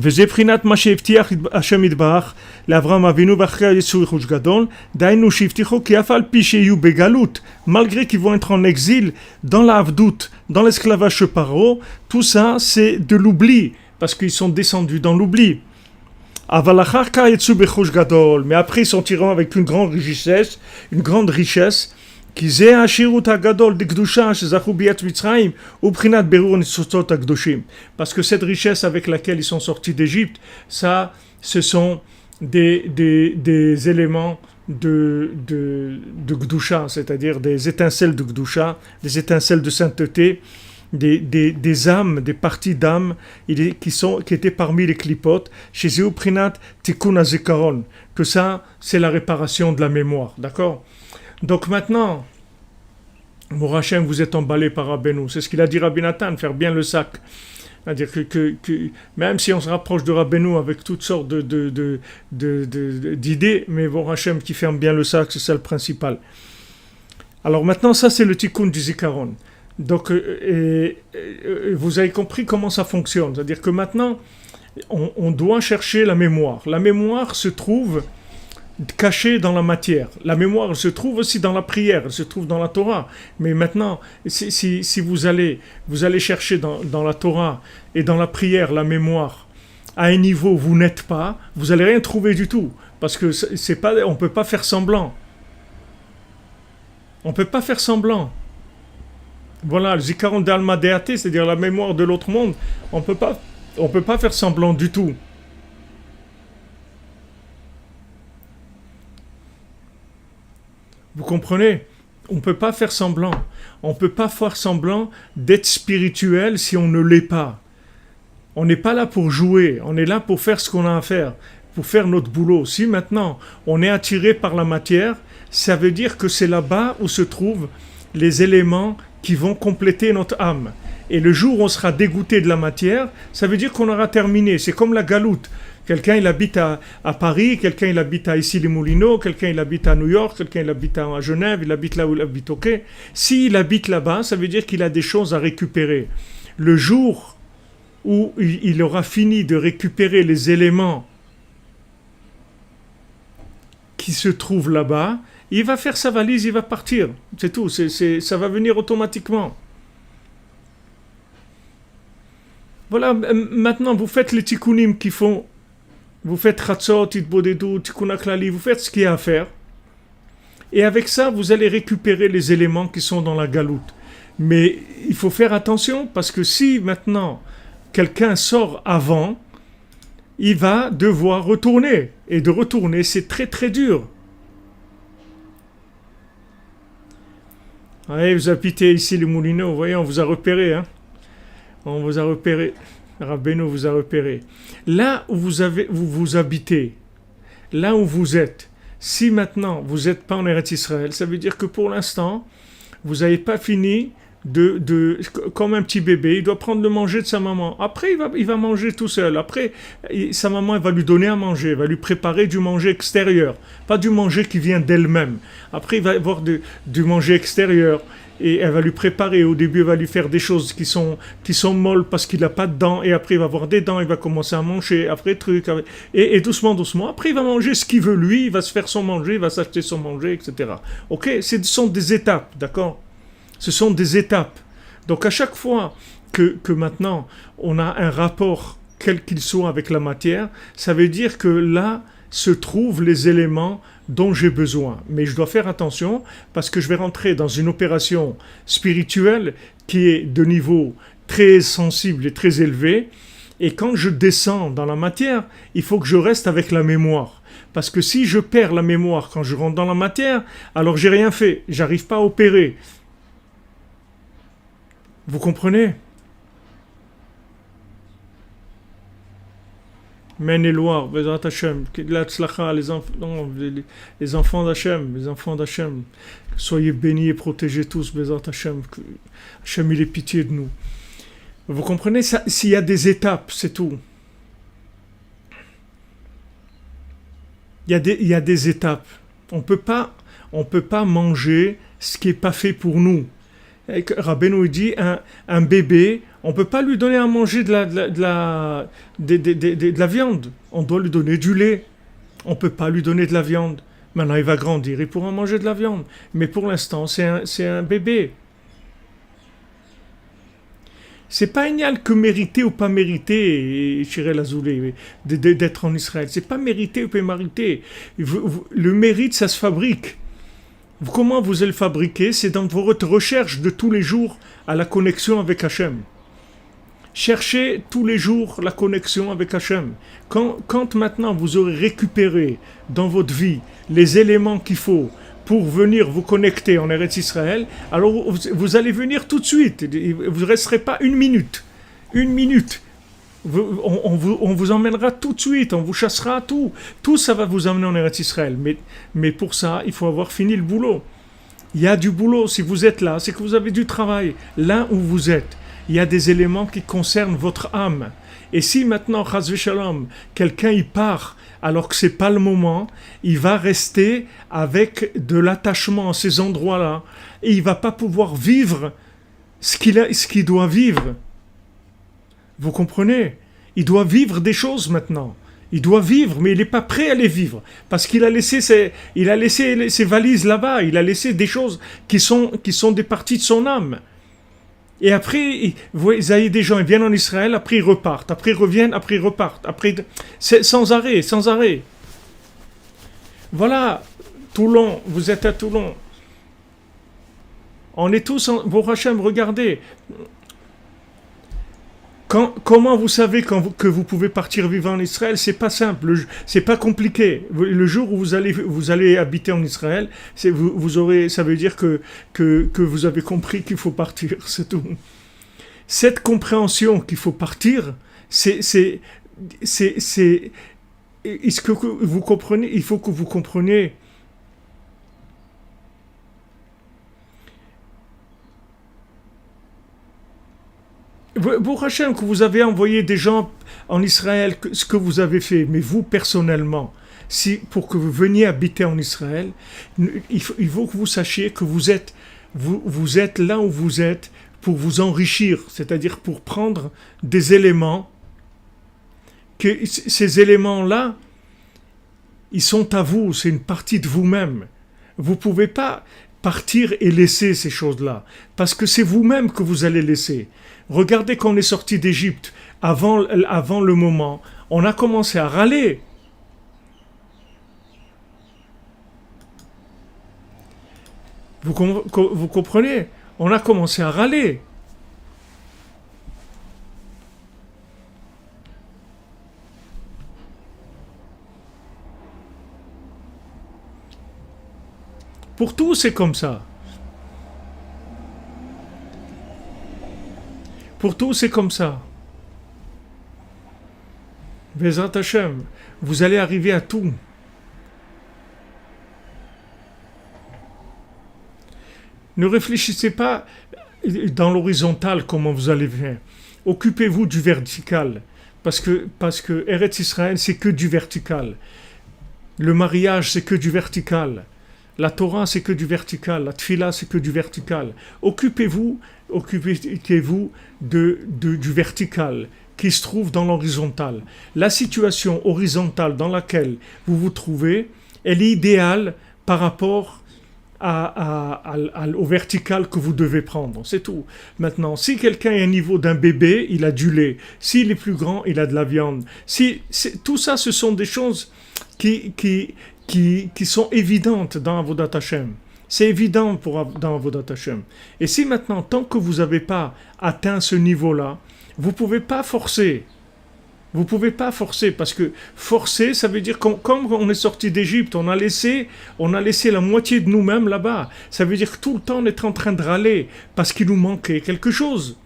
[SPEAKER 1] וזה בחינת מה שהבטיח השם יתברך לאברהם אבינו ואחרי היצור ייחוש גדול, דהיינו שהבטיחו כי אף על פי שיהיו בגלות, malgré qu'ils vont être en exil, dans la avdout, dans l'esclavage chez Paro, tout ça c'est de l'oubli, parce qu'ils sont descendus dans l'oubli. אבל אחר כך יצאו ברכוש גדול, mais après ils sortiront avec une grande richesse, כי זה השירות הגדול דקדושה שזכו ביאת מצרים ובחינת בירור ניצוצות הקדושים. Parce que cette richesse avec laquelle ils sont sortis d'Égypte, ça, ce sont des éléments de Gdusha, c'est-à-dire des étincelles de Gdusha, des étincelles de sainteté, des âmes, des parties d'âmes qui étaient parmi les clipotes, chez Zéou Prinat Tikkun HaZikaron, que ça, c'est la réparation de la mémoire, d'accord ? Donc maintenant, mon Hachem, vous êtes emballé par Rabbeinu. C'est ce qu'il a dit Rabbi Nathan, faire bien le sac. C'est-à-dire que même si on se rapproche de Rabbeinu avec toutes sortes d'idées, mais mon Hachem qui ferme bien le sac, c'est ça le principal. Alors maintenant, ça c'est le tikkun du Zikaron. Donc vous avez compris comment ça fonctionne. C'est-à-dire que maintenant, on doit chercher la mémoire. La mémoire se trouve cachée dans la matière. La mémoire se trouve aussi dans la prière, elle se trouve dans la Torah. Mais maintenant, si vous allez chercher dans la Torah et dans la prière la mémoire à un niveau où vous n'êtes pas, vous n'allez rien trouver du tout. Parce que on ne peut pas faire semblant. On ne peut pas faire semblant. Voilà, le Zikaron d'Alma Deate, c'est-à-dire la mémoire de l'autre monde, on peut pas faire semblant du tout. Vous comprenez ? On ne peut pas faire semblant. On ne peut pas faire semblant d'être spirituel si on ne l'est pas. On n'est pas là pour jouer. On est là pour faire ce qu'on a à faire, pour faire notre boulot. Si maintenant on est attiré par la matière, ça veut dire que c'est là-bas où se trouvent les éléments qui vont compléter notre âme. Et le jour où on sera dégoûté de la matière, ça veut dire qu'on aura terminé. C'est comme la galoute. Quelqu'un il habite à Paris, quelqu'un il habite à Issy-les-Moulineaux, quelqu'un il habite à New York, quelqu'un il habite à Genève, il habite là où il habite, ok. S'il habite là-bas, ça veut dire qu'il a des choses à récupérer. Le jour où il aura fini de récupérer les éléments qui se trouvent là-bas, il va faire sa valise, il va partir. C'est tout, ça va venir automatiquement. Voilà, maintenant vous faites les tikkunim qui font. Vous faites Chatzot, Itbodedut, Tikkun HaKlali, vous faites ce qu'il y a à faire. Et avec ça, vous allez récupérer les éléments qui sont dans la galoute. Mais il faut faire attention parce que si maintenant quelqu'un sort avant, il va devoir retourner. Et de retourner, c'est très très dur. Ouais, vous habitez ici les Moulineaux, vous voyez, on vous a repéré. Hein. On vous a repéré. Rabbeinu vous a repéré. Là où vous habitez, là où vous êtes, si maintenant vous n'êtes pas en Eretz Israël, ça veut dire que pour l'instant, vous n'avez pas fini comme un petit bébé, il doit prendre le manger de sa maman. Après, il va manger tout seul. Après, sa maman elle va lui donner à manger, elle va lui préparer du manger extérieur, pas du manger qui vient d'elle-même. Après, il va avoir du manger extérieur. Et elle va lui préparer, au début elle va lui faire des choses qui sont molles parce qu'il n'a pas de dents, et après il va avoir des dents, il va commencer à manger, après et doucement, après il va manger ce qu'il veut lui, il va se faire son manger, il va s'acheter son manger, etc. Ok, ce sont des étapes, d'accord? Ce sont des étapes. Donc à chaque fois que maintenant on a un rapport, quel qu'il soit avec la matière, ça veut dire que là se trouvent les éléments dont j'ai besoin. Mais je dois faire attention parce que je vais rentrer dans une opération spirituelle qui est de niveau très sensible et très élevé. Et quand je descends dans la matière, il faut que je reste avec la mémoire. Parce que si je perds la mémoire quand je rentre dans la matière, alors j'ai rien fait. J'arrive pas à opérer. Vous comprenez ? Maine-et-Loire, Bezrat Hashem, les enfants d'Hachem, soyez bénis et protégés tous, Bezrat Hashem, que Hashem il ait pitié de nous. Vous comprenez ça? S'il y a des étapes, c'est tout. Il y a des étapes. On peut pas manger ce qui est pas fait pour nous. Rabbeinu dit un bébé, on ne peut pas lui donner à manger de la viande. On doit lui donner du lait. On ne peut pas lui donner de la viande. Maintenant, il va grandir, il pourra manger de la viande. Mais pour l'instant, c'est un bébé. C'est pas égal que mériter ou pas mériter, Shirel Azoulay, d'être en Israël. C'est pas mériter ou pas mériter. Le mérite, ça se fabrique. Comment vous allez le fabriquer? C'est dans votre recherche de tous les jours à la connexion avec Hachem. Cherchez tous les jours la connexion avec Hachem. Quand maintenant vous aurez récupéré dans votre vie les éléments qu'il faut pour venir vous connecter en Eretz Israël, alors vous allez venir tout de suite. Vous ne resterez pas une minute. Une minute. On vous emmènera tout de suite, on vous chassera tout. Tout ça va vous amener en Eretz Israël. Mais pour ça, il faut avoir fini le boulot. Il y a du boulot. Si vous êtes là, c'est que vous avez du travail. Là où vous êtes, il y a des éléments qui concernent votre âme. Et si maintenant, Chas v'Shalom, quelqu'un y part alors que c'est pas le moment, il va rester avec de l'attachement à ces endroits-là. Et il va pas pouvoir vivre ce qu'il doit vivre. Vous comprenez? Il doit vivre des choses maintenant. Il doit vivre, mais il n'est pas prêt à les vivre. Parce qu'il a laissé ses valises là-bas. Il a laissé des choses qui sont des parties de son âme. Et après, vous avez des gens, ils viennent en Israël, après ils repartent. Après ils reviennent, après ils repartent. Après, c'est sans arrêt, sans arrêt. Voilà, Toulon, vous êtes à Toulon. On est tous en Baruch Hashem, regardez. Comment vous savez que vous pouvez partir vivre en Israël? C'est pas simple, c'est pas compliqué. Le jour où vous allez habiter en Israël, ça veut dire que vous avez compris qu'il faut partir, c'est tout. Cette compréhension qu'il faut partir, est-ce que vous comprenez? Il faut que vous compreniez. Pour Hachem, que vous avez envoyé des gens en Israël, ce que vous avez fait, mais vous personnellement, si, pour que vous veniez habiter en Israël, il faut que vous sachiez que vous êtes là où vous êtes pour vous enrichir, c'est-à-dire pour prendre des éléments, que ces éléments-là, ils sont à vous, c'est une partie de vous-même. Vous ne pouvez pas partir et laisser ces choses-là, parce que c'est vous-même que vous allez laisser. Regardez quand on est sorti d'Égypte, avant le moment, on a commencé à râler. Vous comprenez? On a commencé à râler. Pour tout, c'est comme ça. Pour tout, c'est comme ça. Bezrat Hashem, vous allez arriver à tout. Ne réfléchissez pas dans l'horizontal comment vous allez faire. Occupez-vous du vertical. Parce que Eretz Israël, c'est que du vertical. Le mariage, c'est que du vertical. La Torah, c'est que du vertical. La Tfila, c'est que du vertical. Occupez-vous du vertical qui se trouve dans l'horizontal. La situation horizontale dans laquelle vous vous trouvez, elle est idéale par rapport au vertical que vous devez prendre. C'est tout. Maintenant, si quelqu'un est au niveau d'un bébé, il a du lait. S'il est plus grand, il a de la viande. Tout ça, ce sont des choses qui sont évidentes dans Avodat Hashem. C'est évident dans Avodat Hashem. Et si maintenant, tant que vous n'avez pas atteint ce niveau-là, vous ne pouvez pas forcer. Vous ne pouvez pas forcer, parce que forcer, ça veut dire comme on est sorti d'Égypte, on a laissé la moitié de nous-mêmes là-bas. Ça veut dire que tout le temps on est en train de râler, parce qu'il nous manquait quelque chose.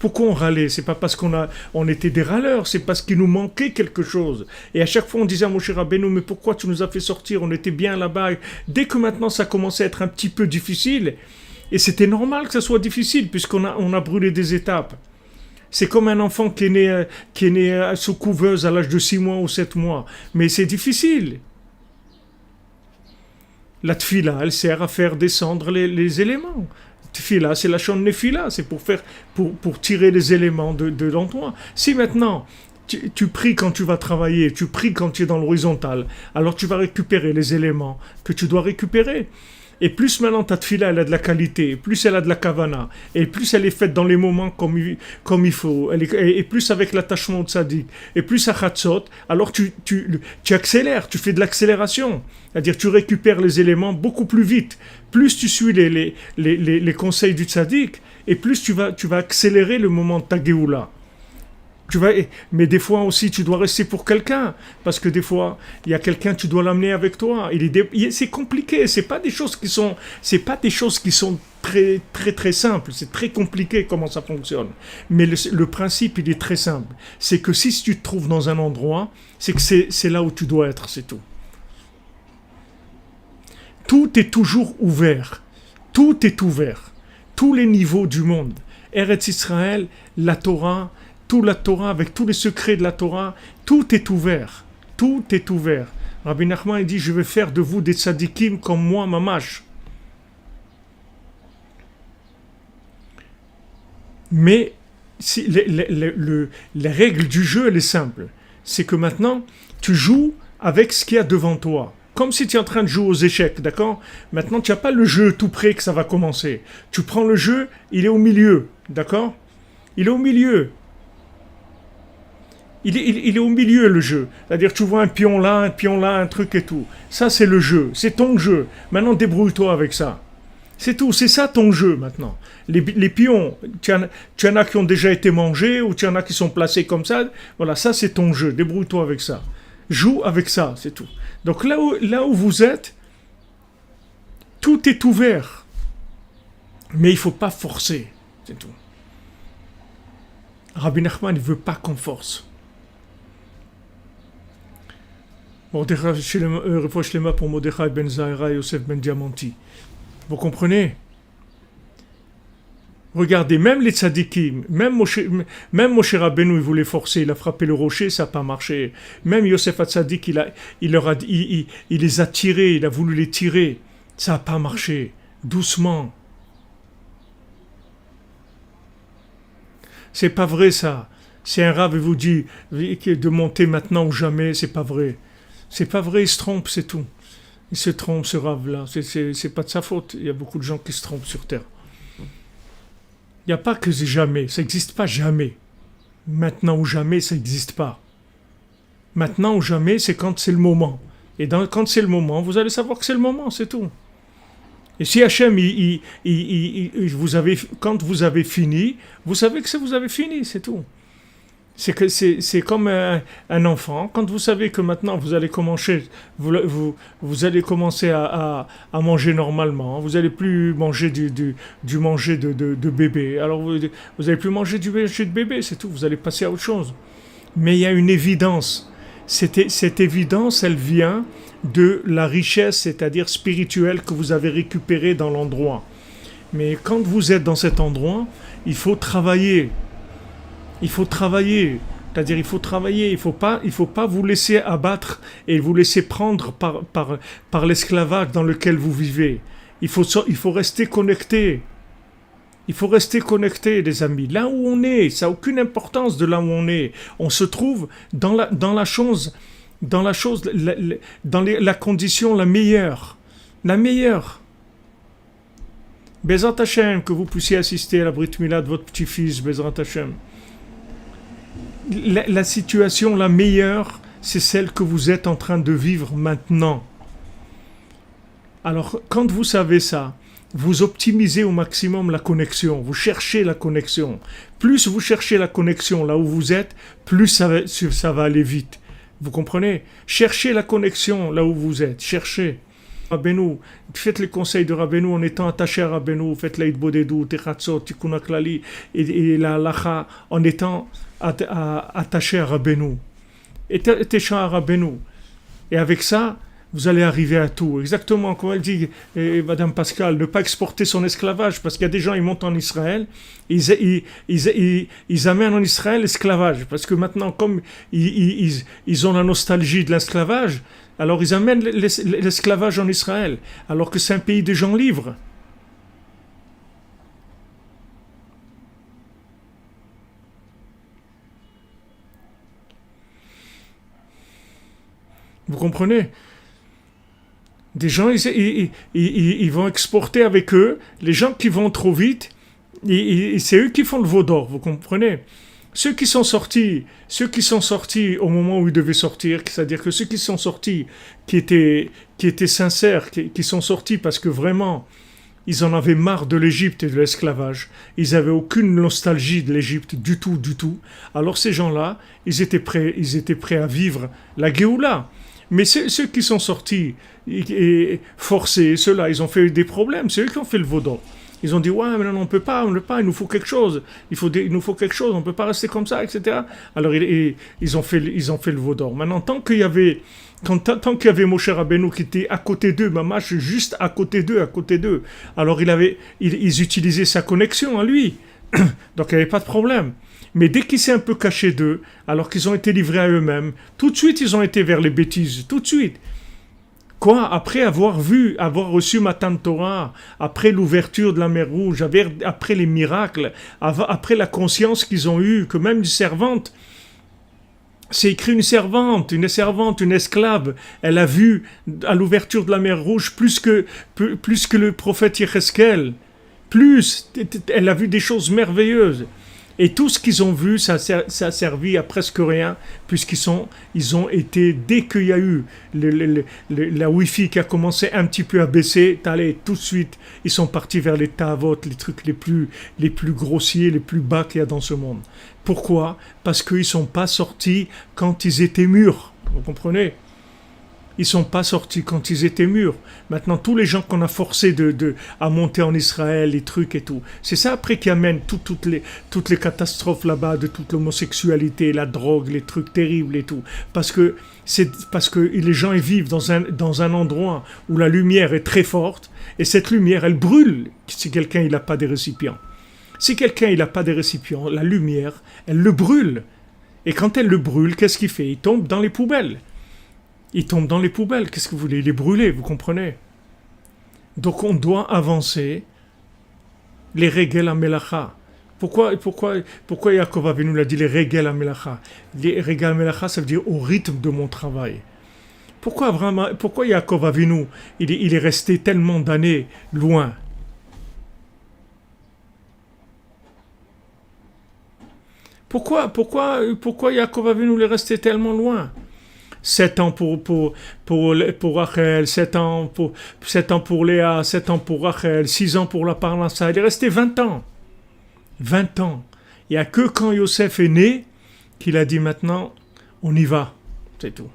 [SPEAKER 1] Pourquoi on râlait? C'est pas parce on était des râleurs, c'est parce qu'il nous manquait quelque chose. Et à chaque fois on disait à Moshe Rabbeinu, mais pourquoi tu nous as fait sortir? On était bien là-bas. Dès que maintenant ça commençait à être un petit peu difficile, et c'était normal que ça soit difficile, puisqu'on a brûlé des étapes. C'est comme un enfant qui est né sous couveuse à l'âge de 6 mois ou 7 mois. Mais c'est difficile. La tfila, elle sert à faire descendre les éléments. Tfila, c'est la chante nefila, c'est pour tirer les éléments de toi. Si maintenant, tu pries quand tu vas travailler, tu pries quand tu es dans l'horizontale, alors tu vas récupérer les éléments que tu dois récupérer. Et plus maintenant ta tfila elle a de la qualité, plus elle a de la kavana, et plus elle est faite dans les moments comme il faut, et plus avec l'attachement au tzaddik, et plus à chatzot, alors tu accélères, tu fais de l'accélération. C'est-à-dire tu récupères les éléments beaucoup plus vite. Plus tu suis les conseils du tzaddik, et plus tu vas accélérer le moment de ta geoula. Mais des fois aussi, tu dois rester pour quelqu'un, parce que des fois, il y a quelqu'un, tu dois l'amener avec toi. C'est compliqué. C'est pas des choses qui sont très très très simples. C'est très compliqué comment ça fonctionne. Mais le principe, il est très simple. C'est que si tu te trouves dans un endroit, c'est que c'est là où tu dois être. C'est tout. Tout est toujours ouvert. Tout est ouvert. Tous les niveaux du monde. Eretz Israël, la Torah. Toute la Torah, avec tous les secrets de la Torah, tout est ouvert. Tout est ouvert. Rabbi Nachman dit, je vais faire de vous des tzadikim comme moi, mamash. Mais les règles du jeu, elle est simple. C'est que maintenant, tu joues avec ce qu'il y a devant toi. Comme si tu es en train de jouer aux échecs, d'accord? Maintenant, tu n'as pas le jeu tout près que ça va commencer. Tu prends le jeu, il est au milieu, d'accord? Il est au milieu. Il est au milieu, le jeu. C'est-à-dire, tu vois un pion là, un truc et tout. Ça, c'est le jeu. C'est ton jeu. Maintenant, débrouille-toi avec ça. C'est tout. C'est ça ton jeu, maintenant. Les pions, tu en as qui ont déjà été mangés ou tu en as qui sont placés comme ça. Voilà, ça, c'est ton jeu. Débrouille-toi avec ça. Joue avec ça, c'est tout. Donc, là où vous êtes, tout est ouvert. Mais il ne faut pas forcer. C'est tout. Rabbi Nachman ne veut pas qu'on force. Refouach pour Mordechai ben Zahira et Yosef ben Diamanti. Vous comprenez? Regardez, même les tzadikim, même Moshe Rabbeinu, il voulait forcer, il a frappé le rocher, ça n'a pas marché. Même Yosef Hatzadik, il les a tirés, il a voulu les tirer, ça n'a pas marché. Doucement. C'est pas vrai ça. Si un rave vous dit de monter maintenant ou jamais, c'est pas vrai. C'est pas vrai, il se trompe, c'est tout. Il se trompe, ce rave-là. C'est pas de sa faute. Il y a beaucoup de gens qui se trompent sur Terre. Il n'y a pas que jamais. Ça n'existe pas jamais. Maintenant ou jamais, ça n'existe pas. Maintenant ou jamais, c'est quand c'est le moment. Et quand c'est le moment, vous allez savoir que c'est le moment, c'est tout. Et si Hachem, quand vous avez fini, vous savez que vous avez fini, c'est tout. C'est comme un enfant. Quand vous savez que maintenant vous allez commencer, vous allez commencer à manger normalement, vous n'allez plus manger du manger de bébé. Alors vous n'allez plus manger du manger de bébé, c'est tout. Vous allez passer à autre chose. Mais il y a une évidence. Cette évidence, elle vient de la richesse, c'est-à-dire spirituelle, que vous avez récupérée dans l'endroit. Mais quand vous êtes dans cet endroit, il faut travailler. Il faut travailler, c'est-à-dire il faut travailler, il faut pas vous laisser abattre et vous laisser prendre par l'esclavage dans lequel vous vivez. Il faut rester connecté. Il faut rester connecté, les amis. Là où on est, ça n'a aucune importance de là où on est. On se trouve dans la condition la meilleure. La meilleure. Bezrat Hashem, que vous puissiez assister à la Brit Mila de votre petit-fils, Bezrat Hashem. La situation la meilleure, c'est celle que vous êtes en train de vivre maintenant. Alors, quand vous savez ça, vous optimisez au maximum la connexion, vous cherchez la connexion. Plus vous cherchez la connexion là où vous êtes, plus ça va aller vite. Vous comprenez? Cherchez la connexion là où vous êtes, cherchez. Rabbeinu, faites les conseils de Rabbeinu en étant attaché à Rabbeinu, faites l'Aïd Bodedou, Techatzot, Tikkun HaKlali et la Halacha en étant attaché à Rabbeinu. Et attaché à Rabbeinu. Et avec ça, vous allez arriver à tout. Exactement comme elle dit, Madame Pascal, ne pas exporter son esclavage, parce qu'il y a des gens, ils montent en Israël, ils amènent en Israël l'esclavage, parce que maintenant, comme ils ont la nostalgie de l'esclavage, alors ils amènent l'esclavage en Israël, alors que c'est un pays des gens libres. Vous comprenez? Des gens, ils vont exporter avec eux. Les gens qui vont trop vite, c'est eux qui font le veau d'or, vous comprenez? Ceux qui sont sortis au moment où ils devaient sortir, c'est-à-dire que ceux qui sont sortis, qui étaient sincères, qui sont sortis parce que vraiment, ils en avaient marre de l'Égypte et de l'esclavage. Ils n'avaient aucune nostalgie de l'Égypte du tout, du tout. Alors ces gens-là, ils étaient prêts à vivre la Géoula. Mais ceux qui sont sortis et forcés, ceux-là, ils ont fait des problèmes. C'est eux qui ont fait le veau d'or. Ils ont dit, ouais, mais non, on peut pas, il nous faut quelque chose. Il nous faut quelque chose, on peut pas rester comme ça, etc. Alors, ils ont fait le veau d'or. Maintenant, tant qu'il y avait Moshe Rabbeinu qui était à côté d'eux, Mamash, juste à côté d'eux, alors ils utilisaient sa connexion à lui. Donc, il n'y avait pas de problème. Mais dès qu'il s'est un peu caché d'eux, alors qu'ils ont été livrés à eux-mêmes, tout de suite, ils ont été vers les bêtises. Tout de suite. Quoi? Après avoir reçu Matan Torah, après l'ouverture de la mer Rouge, après les miracles, après la conscience qu'ils ont eue, que même une servante, c'est écrit une esclave, elle a vu à l'ouverture de la mer Rouge plus que le prophète Yecheskel. Elle a vu des choses merveilleuses. Et tout ce qu'ils ont vu, ça a servi à presque rien, ils ont été, dès qu'il y a eu la Wi-Fi qui a commencé un petit peu à baisser, tout de suite, ils sont partis vers les tavot, les trucs les plus grossiers, les plus bas qu'il y a dans ce monde. Pourquoi? Parce qu'ils ne sont pas sortis quand ils étaient mûrs. Vous comprenez? Ils ne sont pas sortis quand ils étaient mûrs. Maintenant, tous les gens qu'on a forcés à monter en Israël, les trucs et tout, c'est ça après qui amène toutes les catastrophes là-bas, de toute l'homosexualité, la drogue, les trucs terribles et tout. Parce que les gens ils vivent dans un endroit où la lumière est très forte, et cette lumière, elle brûle si quelqu'un n'a pas des récipients. Si quelqu'un il n'a pas de récipient, la lumière, elle le brûle. Et quand elle le brûle, qu'est-ce qu'il fait? Il tombe dans les poubelles. Il tombe dans les poubelles. Qu'est-ce que vous voulez? Il est brûlé, vous comprenez? Donc on doit avancer les régel à melacha. Pourquoi Yaakov Avinu l'a dit les régel à melacha? Les régel à melacha, ça veut dire au rythme de mon travail. Pourquoi Yaakov Avinu, il est resté tellement d'années loin? Pourquoi Yaakov Avinu est resté tellement loin? 7 ans pour Rachel, 7 ans pour Léa, 7 ans pour Rachel, 6 ans pour la Parnassa. Il est resté 20 ans. 20 ans. Il n'y a que quand Yosef est né qu'il a dit maintenant, on y va. C'est tout.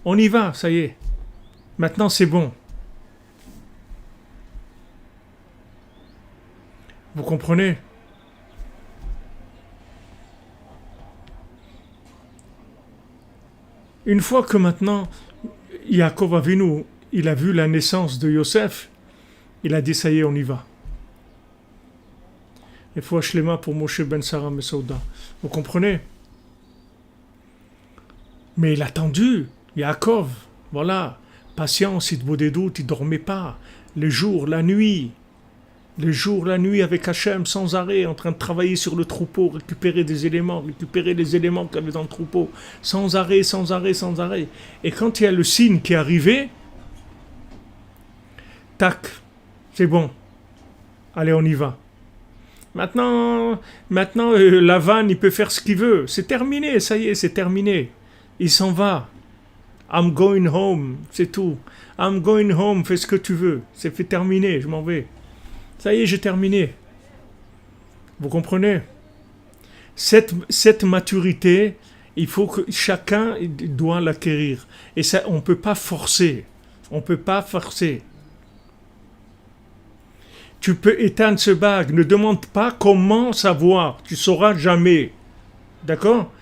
[SPEAKER 1] On y va, ça y est. Maintenant c'est bon. Vous comprenez? Une fois que maintenant Yaakov Avinu, il a vu la naissance de Yosef, il a dit ça y est, on y va. Il faut Shlema pour Moshe ben Sarah Mesouda. Vous comprenez? Mais il a attendu, Yaakov, voilà, patience, il te des doutes, il ne dormait pas, les jours, la nuit avec Hachem sans arrêt, en train de travailler sur le troupeau, récupérer les éléments qu'il y avait dans le troupeau, sans arrêt. Et quand il y a le signe qui est arrivé, tac, c'est bon, allez, on y va. Maintenant, Lavan, il peut faire ce qu'il veut, c'est terminé, ça y est, c'est terminé. Il s'en va. I'm going home, c'est tout. I'm going home, fais ce que tu veux, c'est fait terminé, je m'en vais. Ça y est, j'ai terminé. Vous comprenez? Cette maturité, il faut que chacun doit l'acquérir. Et ça, on ne peut pas forcer. Tu peux éteindre ce bague. Ne demande pas comment savoir. Tu ne sauras jamais. D'accord?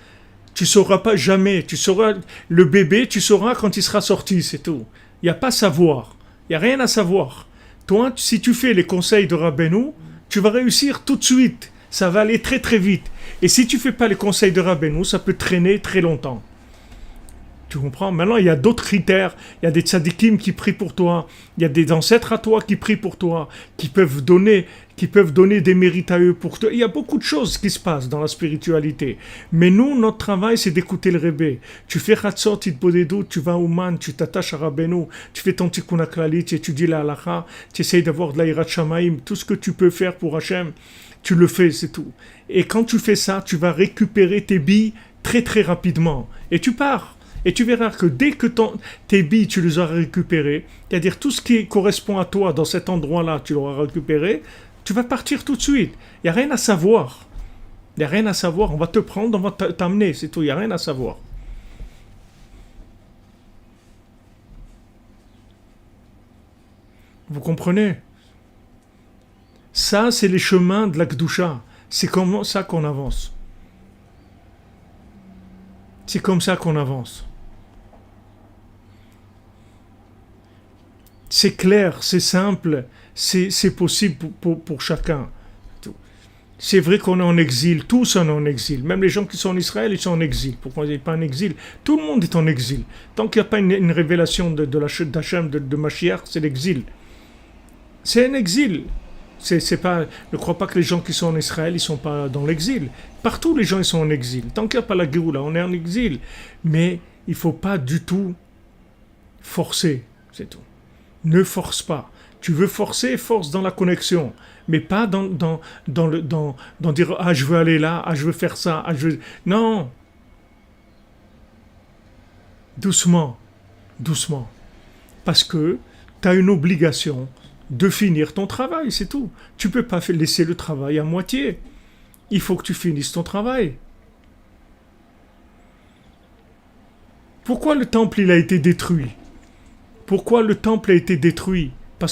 [SPEAKER 1] Tu ne sauras pas jamais. Tu sauras le bébé, tu sauras quand il sera sorti, c'est tout. Il n'y a pas à savoir. Il n'y a rien à savoir. Toi, si tu fais les conseils de Rabbeinu, tu vas réussir tout de suite. Ça va aller très très vite. Et si tu ne fais pas les conseils de Rabbeinu, ça peut traîner très longtemps. Tu comprends? Maintenant, il y a d'autres critères. Il y a des tzadikim qui prient pour toi. Il y a des ancêtres à toi qui prient pour toi, qui peuvent donner des mérites à eux pour toi. Il y a beaucoup de choses qui se passent dans la spiritualité. Mais nous, notre travail, c'est d'écouter le Rebbe. Tu fais Chatzot, Itbodedut, tu vas au Man, tu t'attaches à Rabbeinu, tu fais ton Tikkun HaKlali, tu étudies la Halacha, tu essayes d'avoir de la Hirat Shamaim, tout ce que tu peux faire pour Hachem, tu le fais, c'est tout. Et quand tu fais ça, tu vas récupérer tes billes très très rapidement. Et tu pars. Et tu verras que dès que tes billes, tu les auras récupérées, c'est-à-dire tout ce qui correspond à toi dans cet endroit-là, tu l'auras récupéré, tu vas partir tout de suite. Il n'y a rien à savoir. On va te prendre, on va t'amener, c'est tout. Il n'y a rien à savoir. Vous comprenez? Ça, c'est les chemins de la Kedusha. C'est comme ça qu'on avance. C'est clair, c'est simple, c'est possible pour chacun. C'est vrai qu'on est en exil, tous on est en exil. Même les gens qui sont en Israël, ils sont en exil. Pourquoi ils n'est pas en exil? Tout le monde est en exil. Tant qu'il n'y a pas une révélation d'Hachem, de Mashiach, c'est l'exil. C'est un exil. C'est pas, ne crois pas que les gens qui sont en Israël, ils ne sont pas dans l'exil. Partout, les gens ils sont en exil. Tant qu'il n'y a pas la Géoula, on est en exil. Mais il ne faut pas du tout forcer, c'est tout. Ne force pas. Tu veux forcer, force dans la connexion. Mais pas dans dire « Ah, je veux aller là, ah, je veux faire ça, ah, je veux... » Non. Doucement. Parce que tu as une obligation de finir ton travail, c'est tout. Tu ne peux pas laisser le travail à moitié. Il faut que tu finisses ton travail. Pourquoi le temple il a été détruit? Parce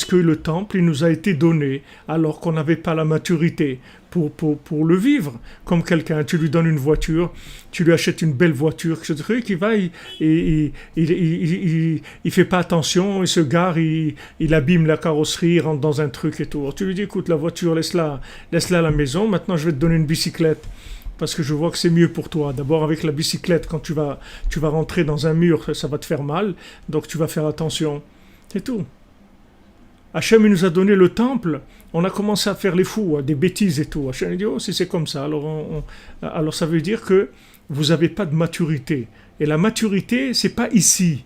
[SPEAKER 1] que le temple il nous a été donné alors qu'on n'avait pas la maturité pour le vivre. Comme quelqu'un, tu lui donnes une voiture, tu lui achètes une belle voiture, ce truc, il va, il fait pas attention, il se gare, il abîme la carrosserie, il rentre dans un truc et tout. Alors, tu lui dis, écoute, la voiture, laisse-la à la maison, maintenant je vais te donner une bicyclette. Parce que je vois que c'est mieux pour toi. D'abord, avec la bicyclette, quand tu vas rentrer dans un mur, ça va te faire mal. Donc, tu vas faire attention. C'est tout. Hachem, il nous a donné le temple. On a commencé à faire les fous, des bêtises et tout. Hachem, il dit, oh, si c'est comme ça. Alors, ça veut dire que vous n'avez pas de maturité. Et la maturité, c'est pas ici.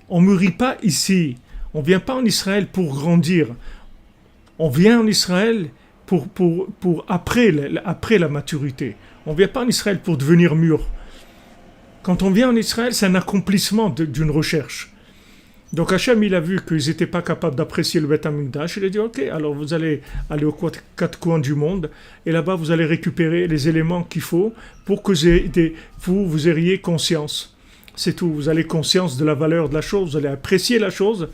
[SPEAKER 1] On ne mûrit pas ici. On ne vient pas en Israël pour grandir. On vient en Israël pour après la maturité. On ne vient pas en Israël pour devenir mûr. Quand on vient en Israël, c'est un accomplissement d'une recherche. Donc Hachem, il a vu qu'ils n'étaient pas capables d'apprécier le Beth Amikdash. Il a dit, ok, alors vous allez aller aux quatre coins du monde, et là-bas, vous allez récupérer les éléments qu'il faut pour que vous ayez conscience. C'est tout. Vous avez conscience de la valeur de la chose, vous allez apprécier la chose,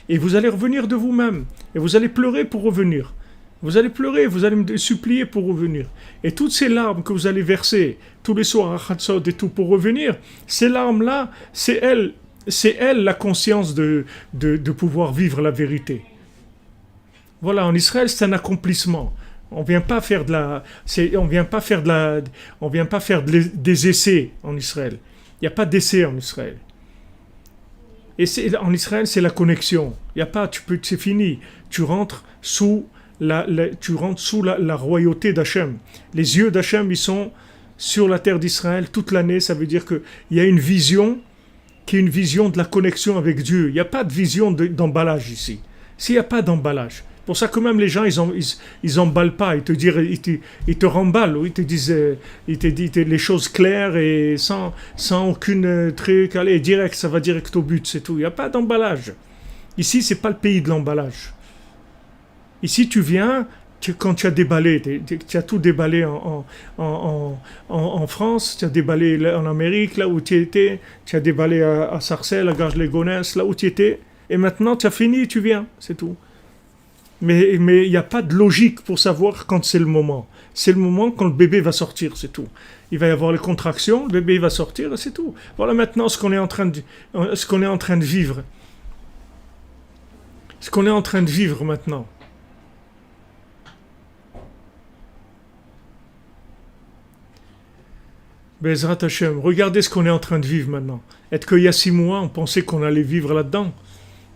[SPEAKER 1] et vous allez revenir de vous-même. Et vous allez pleurer pour revenir. Vous allez pleurer, vous allez me supplier pour revenir. Et toutes ces larmes que vous allez verser tous les soirs à Chatzot et tout pour revenir, ces larmes-là, c'est elle la conscience de pouvoir vivre la vérité. Voilà, en Israël, c'est un accomplissement. On vient pas faire des essais en Israël. Il n'y a pas d'essai en Israël. Et en Israël, c'est la connexion. Il y a pas, c'est fini. Tu rentres sous la royauté d'Hachem. Les yeux d'Hachem, ils sont sur la terre d'Israël toute l'année. Ça veut dire qu'il y a une vision qui est une vision de la connexion avec Dieu. Il n'y a pas de vision d'emballage ici. S'il n'y a pas d'emballage. Pour ça que même les gens, ils emballent pas. Ils te remballent. Ils te disent les choses claires et sans aucune truc. Allez, direct, ça va direct au but, c'est tout. Il n'y a pas d'emballage. Ici, c'est pas le pays de l'emballage. Ici, tu viens, quand tu as déballé, tu as tout déballé en France, tu as déballé en Amérique, là où tu étais, tu as déballé à Sarcelles, à Garges-les-Gonesse, là où tu étais, et maintenant tu as fini, tu viens, c'est tout. Mais il n'y a pas de logique pour savoir quand c'est le moment. C'est le moment quand le bébé va sortir, c'est tout. Il va y avoir les contractions, le bébé va sortir, et c'est tout. Voilà maintenant ce qu'on est en train de vivre. Ce qu'on est en train de vivre maintenant. Bezrat Hashem, regardez ce qu'on est en train de vivre maintenant. Est-ce qu'il y a 6 mois, on pensait qu'on allait vivre là-dedans?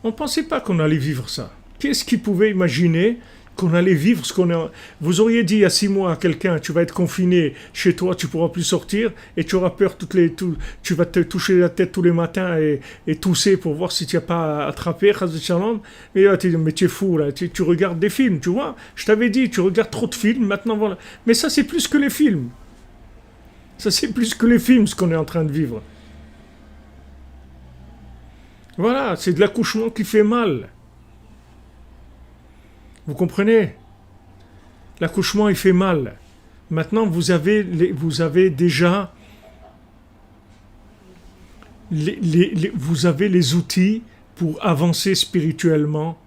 [SPEAKER 1] On ne pensait pas qu'on allait vivre ça. Qu'est-ce qui pouvait imaginer qu'on allait vivre ce qu'on est... Vous auriez dit il y a 6 mois à quelqu'un, tu vas être confiné chez toi, tu ne pourras plus sortir, et tu auras peur tu vas te toucher la tête tous les matins et tousser pour voir si tu n'as pas attrapé, mais là, mais tu es fou, là, tu regardes des films, tu vois. Je t'avais dit, tu regardes trop de films, maintenant voilà. Mais ça, c'est plus que les films. Ça, c'est plus que les films, ce qu'on est en train de vivre. Voilà, c'est de l'accouchement qui fait mal. Vous comprenez? L'accouchement, il fait mal. Maintenant, vous avez déjà vous avez les outils pour avancer spirituellement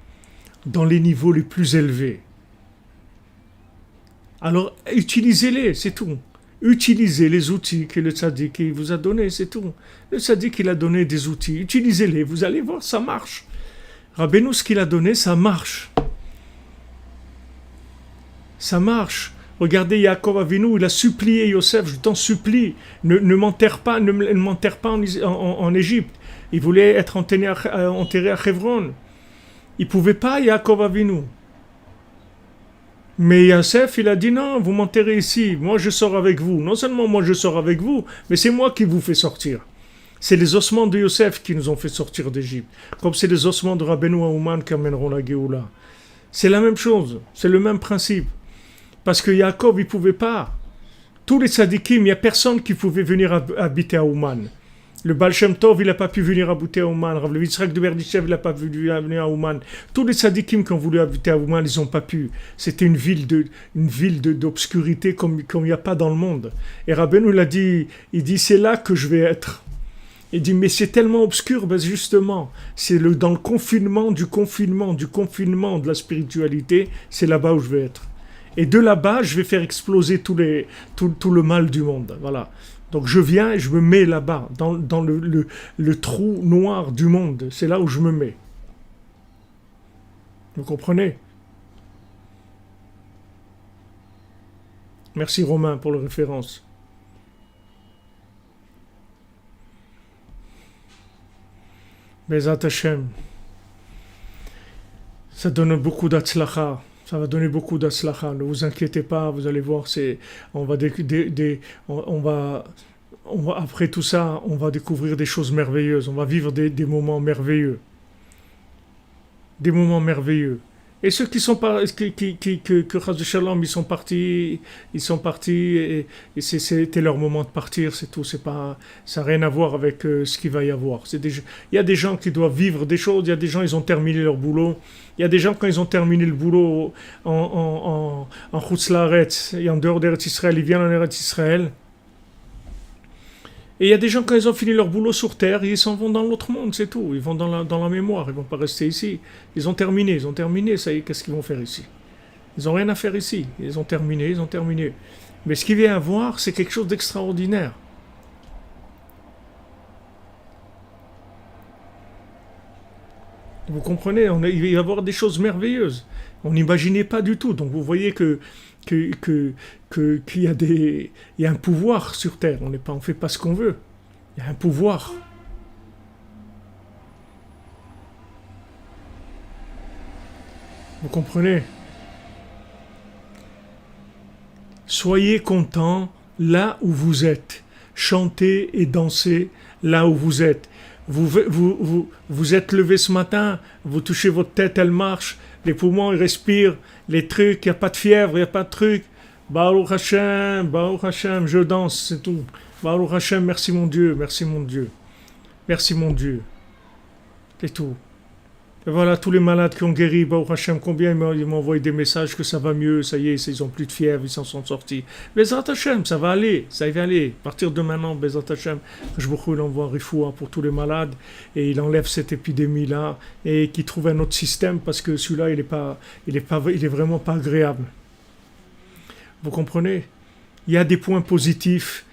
[SPEAKER 1] dans les niveaux les plus élevés. Alors, utilisez-les, c'est tout. Utilisez les outils que le tzaddik vous a donnés, c'est tout. Le tzaddik, il a donné des outils. Utilisez-les, vous allez voir, ça marche. Rabbeinu, ce qu'il a donné, ça marche. Ça marche. Regardez, Yaakov Avinu, il a supplié Yosef, je t'en supplie, ne m'enterre pas en Égypte. Il voulait être enterré à Hebron. Il ne pouvait pas, Yaakov Avinu. Mais Yosef, il a dit non, vous m'enterrez ici, moi je sors avec vous. Non seulement moi je sors avec vous, mais c'est moi qui vous fais sortir. C'est les ossements de Yosef qui nous ont fait sortir d'Égypte. Comme c'est les ossements de Rabbeinu Aouman qui amèneront la Géoula. C'est la même chose, c'est le même principe. Parce que Yaakov, il ne pouvait pas. Tous les tzadikim, il n'y a personne qui pouvait venir habiter à Ouman. Le Baal Shem Tov, il n'a pas pu venir habiter à Ouman. Rav Levi Yitzhak de Berditchev, il n'a pas pu venir à Ouman. Tous les tzadikim qui ont voulu habiter à Ouman, ils n'ont pas pu. C'était une ville d'obscurité comme il n'y a pas dans le monde. Et Rabbeinu l'a dit, il dit, c'est là que je vais être. Il dit, mais c'est tellement obscur, ben justement, c'est dans le confinement de la spiritualité, c'est là-bas où je vais être. Et de là-bas, je vais faire exploser tout le mal du monde. Voilà. Donc je viens et je me mets là-bas, dans le trou noir du monde. C'est là où je me mets. Vous comprenez? Merci Romain pour la référence. Bezat Hashem. Ça donne beaucoup d'atzlacha. Ça va donner beaucoup d'atzlacha. Ne vous inquiétez pas, vous allez voir, on va, après tout ça, on va découvrir des choses merveilleuses. On va vivre des moments merveilleux. Des moments merveilleux. Et ceux qui sont pas, que Chas de Shalom, ils sont partis et c'était leur moment de partir, c'est tout. C'est pas, ça n'a rien à voir avec ce qu'il va y avoir. Il y a des gens qui doivent vivre des choses. Il y a des gens, ils ont terminé leur boulot. Il y a des gens, quand ils ont terminé le boulot en Chutz Laaretz et en dehors d'Eretz Israël, ils viennent en Eretz Israël. Et il y a des gens, quand ils ont fini leur boulot sur Terre, ils s'en vont dans l'autre monde, c'est tout. Ils vont dans la mémoire, ils ne vont pas rester ici. Ils ont terminé, ça y est, qu'est-ce qu'ils vont faire ici? Ils n'ont rien à faire ici. Ils ont terminé. Mais ce qu'il vient à voir, c'est quelque chose d'extraordinaire. Vous comprenez? Il va y avoir des choses merveilleuses. On n'imaginait pas du tout. Donc vous voyez qu'il y a un pouvoir sur Terre. On fait pas ce qu'on veut. Il y a un pouvoir. Vous comprenez? Soyez contents là où vous êtes. Chantez et dansez là où vous êtes. Vous êtes levé ce matin, vous touchez votre tête, elle marche, les poumons ils respirent, les trucs, il n'y a pas de fièvre, il n'y a pas de trucs. Baruch Hashem, je danse, c'est tout. Baruch Hashem, merci mon Dieu, c'est tout. Et voilà, tous les malades qui ont guéri, Baruch Hashem, combien ils m'ont envoyé des messages que ça va mieux, ça y est, ils n'ont plus de fièvre, ils s'en sont sortis. Bezat Hashem, ça va aller. À partir de maintenant, Bezat Hashem, je vous envoie un refoua pour tous les malades, et il enlève cette épidémie-là, et qu'il trouve un autre système, parce que celui-là, il est vraiment pas agréable. Vous comprenez? Il y a des points positifs,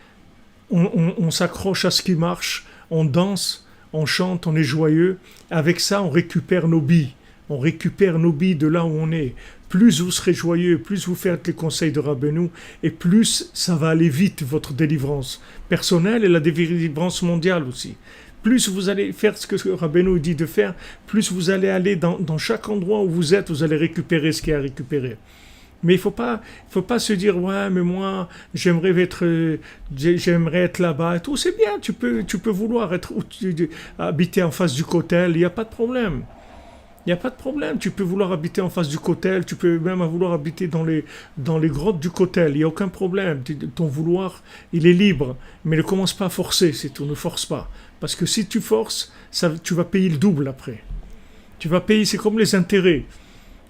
[SPEAKER 1] on s'accroche à ce qui marche, on danse, on chante, on est joyeux. Avec ça, on récupère nos billes. On récupère nos billes de là où on est. Plus vous serez joyeux, plus vous faites les conseils de Rabbeinu, et plus ça va aller vite, votre délivrance personnelle et la délivrance mondiale aussi. Plus vous allez faire ce que Rabbeinu dit de faire, plus vous allez aller dans chaque endroit où vous êtes, vous allez récupérer ce qu'il y a à récupérer. Mais il faut pas se dire ouais mais moi j'aimerais être là-bas et tout. C'est bien, tu peux vouloir habiter en face du Kotel, il n'y a pas de problème. Tu peux vouloir habiter en face du Kotel, tu peux même vouloir habiter dans les grottes du Kotel, il n'y a aucun problème. Ton vouloir, il est libre, mais ne commence pas à forcer, c'est tout, ne force pas. Parce que si tu forces, tu vas payer le double après. Tu vas payer, c'est comme les intérêts.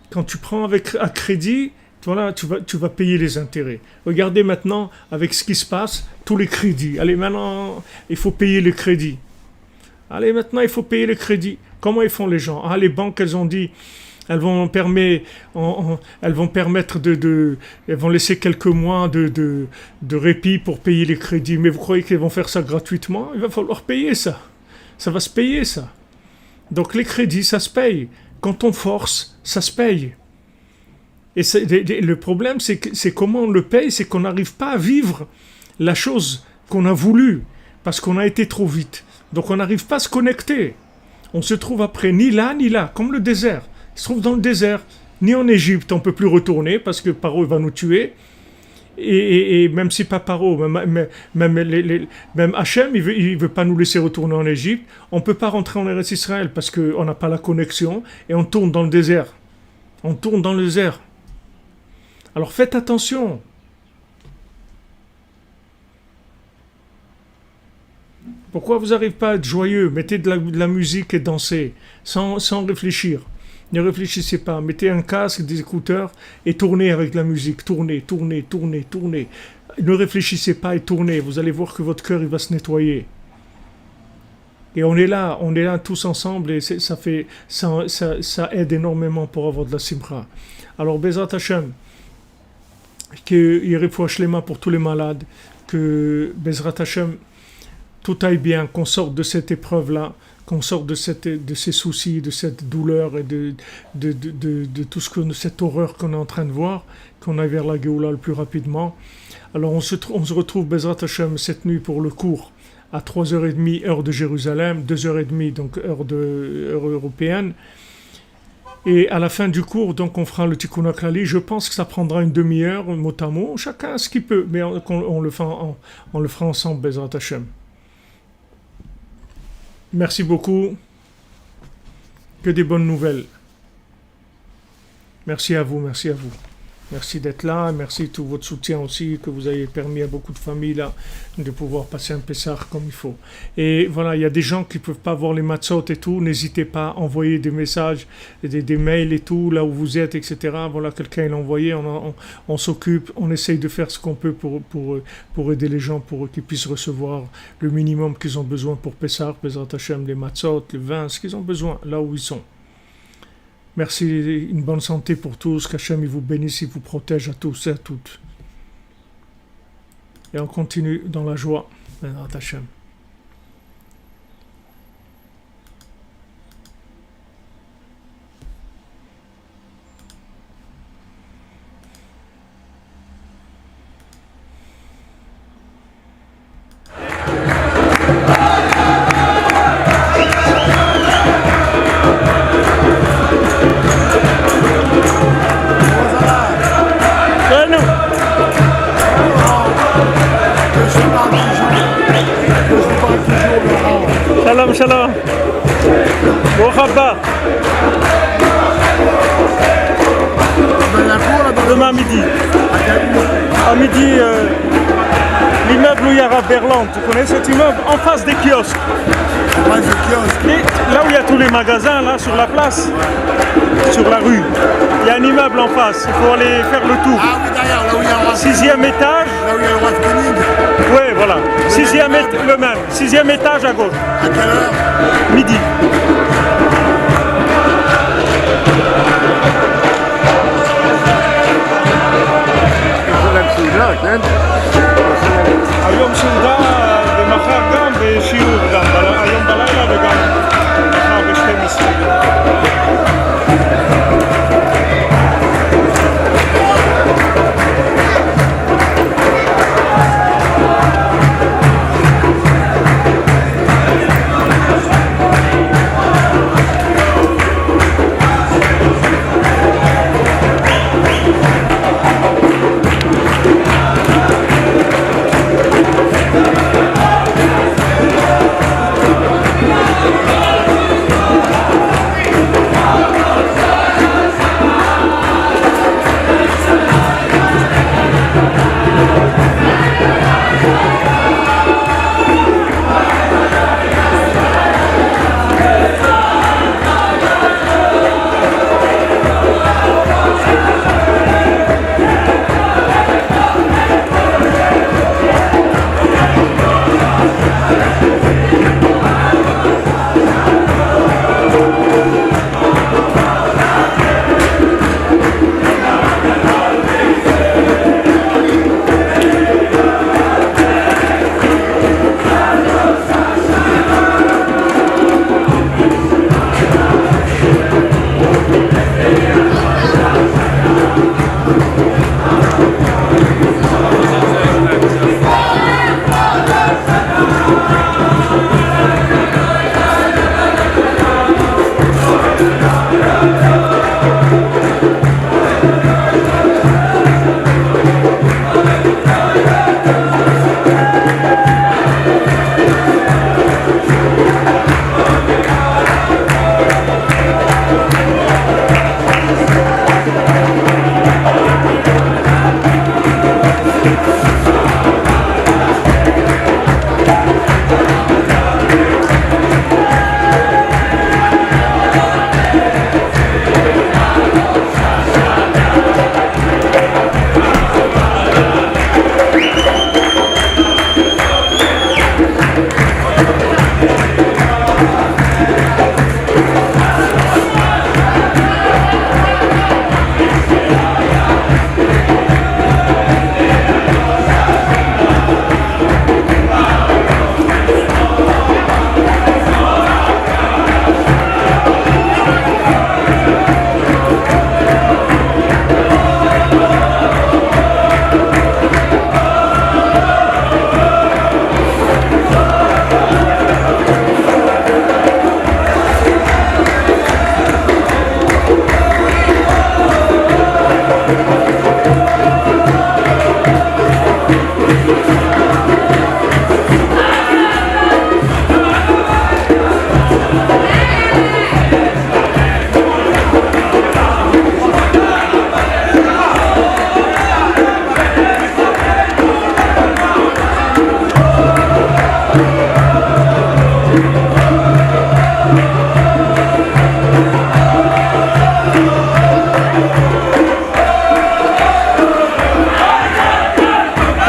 [SPEAKER 1] Quand tu prends à crédit, voilà, tu vas payer les intérêts. Regardez maintenant, avec ce qui se passe, tous les crédits. Allez, maintenant, il faut payer les crédits. Comment ils font les gens? Les banques, elles ont dit, elles vont laisser quelques mois de répit pour payer les crédits. Mais vous croyez qu'elles vont faire ça gratuitement? Il va falloir payer ça. Ça va se payer, ça. Donc les crédits, ça se paye. Quand on force, ça se paye. Et le problème, c'est comment on le paye, c'est qu'on n'arrive pas à vivre la chose qu'on a voulu, parce qu'on a été trop vite. Donc on n'arrive pas à se connecter. On se trouve après ni là, comme le désert. Il se trouve dans le désert. Ni en Égypte, on ne peut plus retourner, parce que Paro va nous tuer. Et même si pas Paro, même Hachem, il veut pas nous laisser retourner en Égypte. On ne peut pas rentrer en Eretz Israël, parce qu'on n'a pas la connexion, et on tourne dans le désert. Alors faites attention. Pourquoi vous n'arrivez pas à être joyeux? Mettez de la musique et dansez, sans réfléchir. Ne réfléchissez pas. Mettez un casque, des écouteurs et tournez avec la musique. Tournez. Ne réfléchissez pas et tournez. Vous allez voir que votre cœur il va se nettoyer. Et on est là tous ensemble et ça aide énormément pour avoir de la simcha. Alors Bezat Hashem, qu'il y ait refouach les mains pour tous les malades, que Bezrat Hashem, tout aille bien, qu'on sorte de cette épreuve-là, qu'on sorte de ces soucis, de cette douleur et de tout cette horreur qu'on est en train de voir, qu'on aille vers la Géoula le plus rapidement. Alors on se retrouve Bezrat Hashem cette nuit pour le cours à 3h30 heure de Jérusalem, 2h30 donc heure européenne. Et à la fin du cours, donc on fera le Tikkun HaKlali. Je pense que ça prendra une demi-heure, mot à mot, chacun ce qu'il peut, mais on le fera ensemble, Bezrat Hashem. Merci beaucoup. Que des bonnes nouvelles. Merci à vous, merci à vous. Merci d'être là, merci de tout votre soutien aussi, que vous avez permis à beaucoup de familles là de pouvoir passer un Pessah comme il faut. Et voilà, il y a des gens qui ne peuvent pas voir les matzot et tout, n'hésitez pas à envoyer des messages, des mails et tout, là où vous êtes, etc. Voilà, quelqu'un l'a envoyé, on s'occupe, on essaye de faire ce qu'on peut pour aider les gens, pour qu'ils puissent recevoir le minimum qu'ils ont besoin pour Pessah, Bezrat Hashem, les matzot, le vin, ce qu'ils ont besoin, là où ils sont. Merci, une bonne santé pour tous, qu'Hachem il vous bénisse, il vous protège à tous et à toutes. Et on continue dans la joie, Bezrat Hashem. Shalom, shalom. Baruch haba. Demain à midi. À midi, l'immeuble où il y a Rav Berland. Tu connais cet immeuble? En face des kiosques. Et là où il y a tous les magasins, là, sur la place, sur la rue. Il y a un immeuble en face. Il faut aller faire le tour.
[SPEAKER 2] Ah oui, derrière, là où il y a le Rav.
[SPEAKER 1] 6e étage.
[SPEAKER 2] Là où il y a le Rav Koenig.
[SPEAKER 1] Oui, voilà. Le même. 6e étage à gauche.
[SPEAKER 2] À quelle heure?
[SPEAKER 1] Midi. היום סעודה ומחר גם ושיעור גם, היום בלילה וגם מחר ב-12. Merci.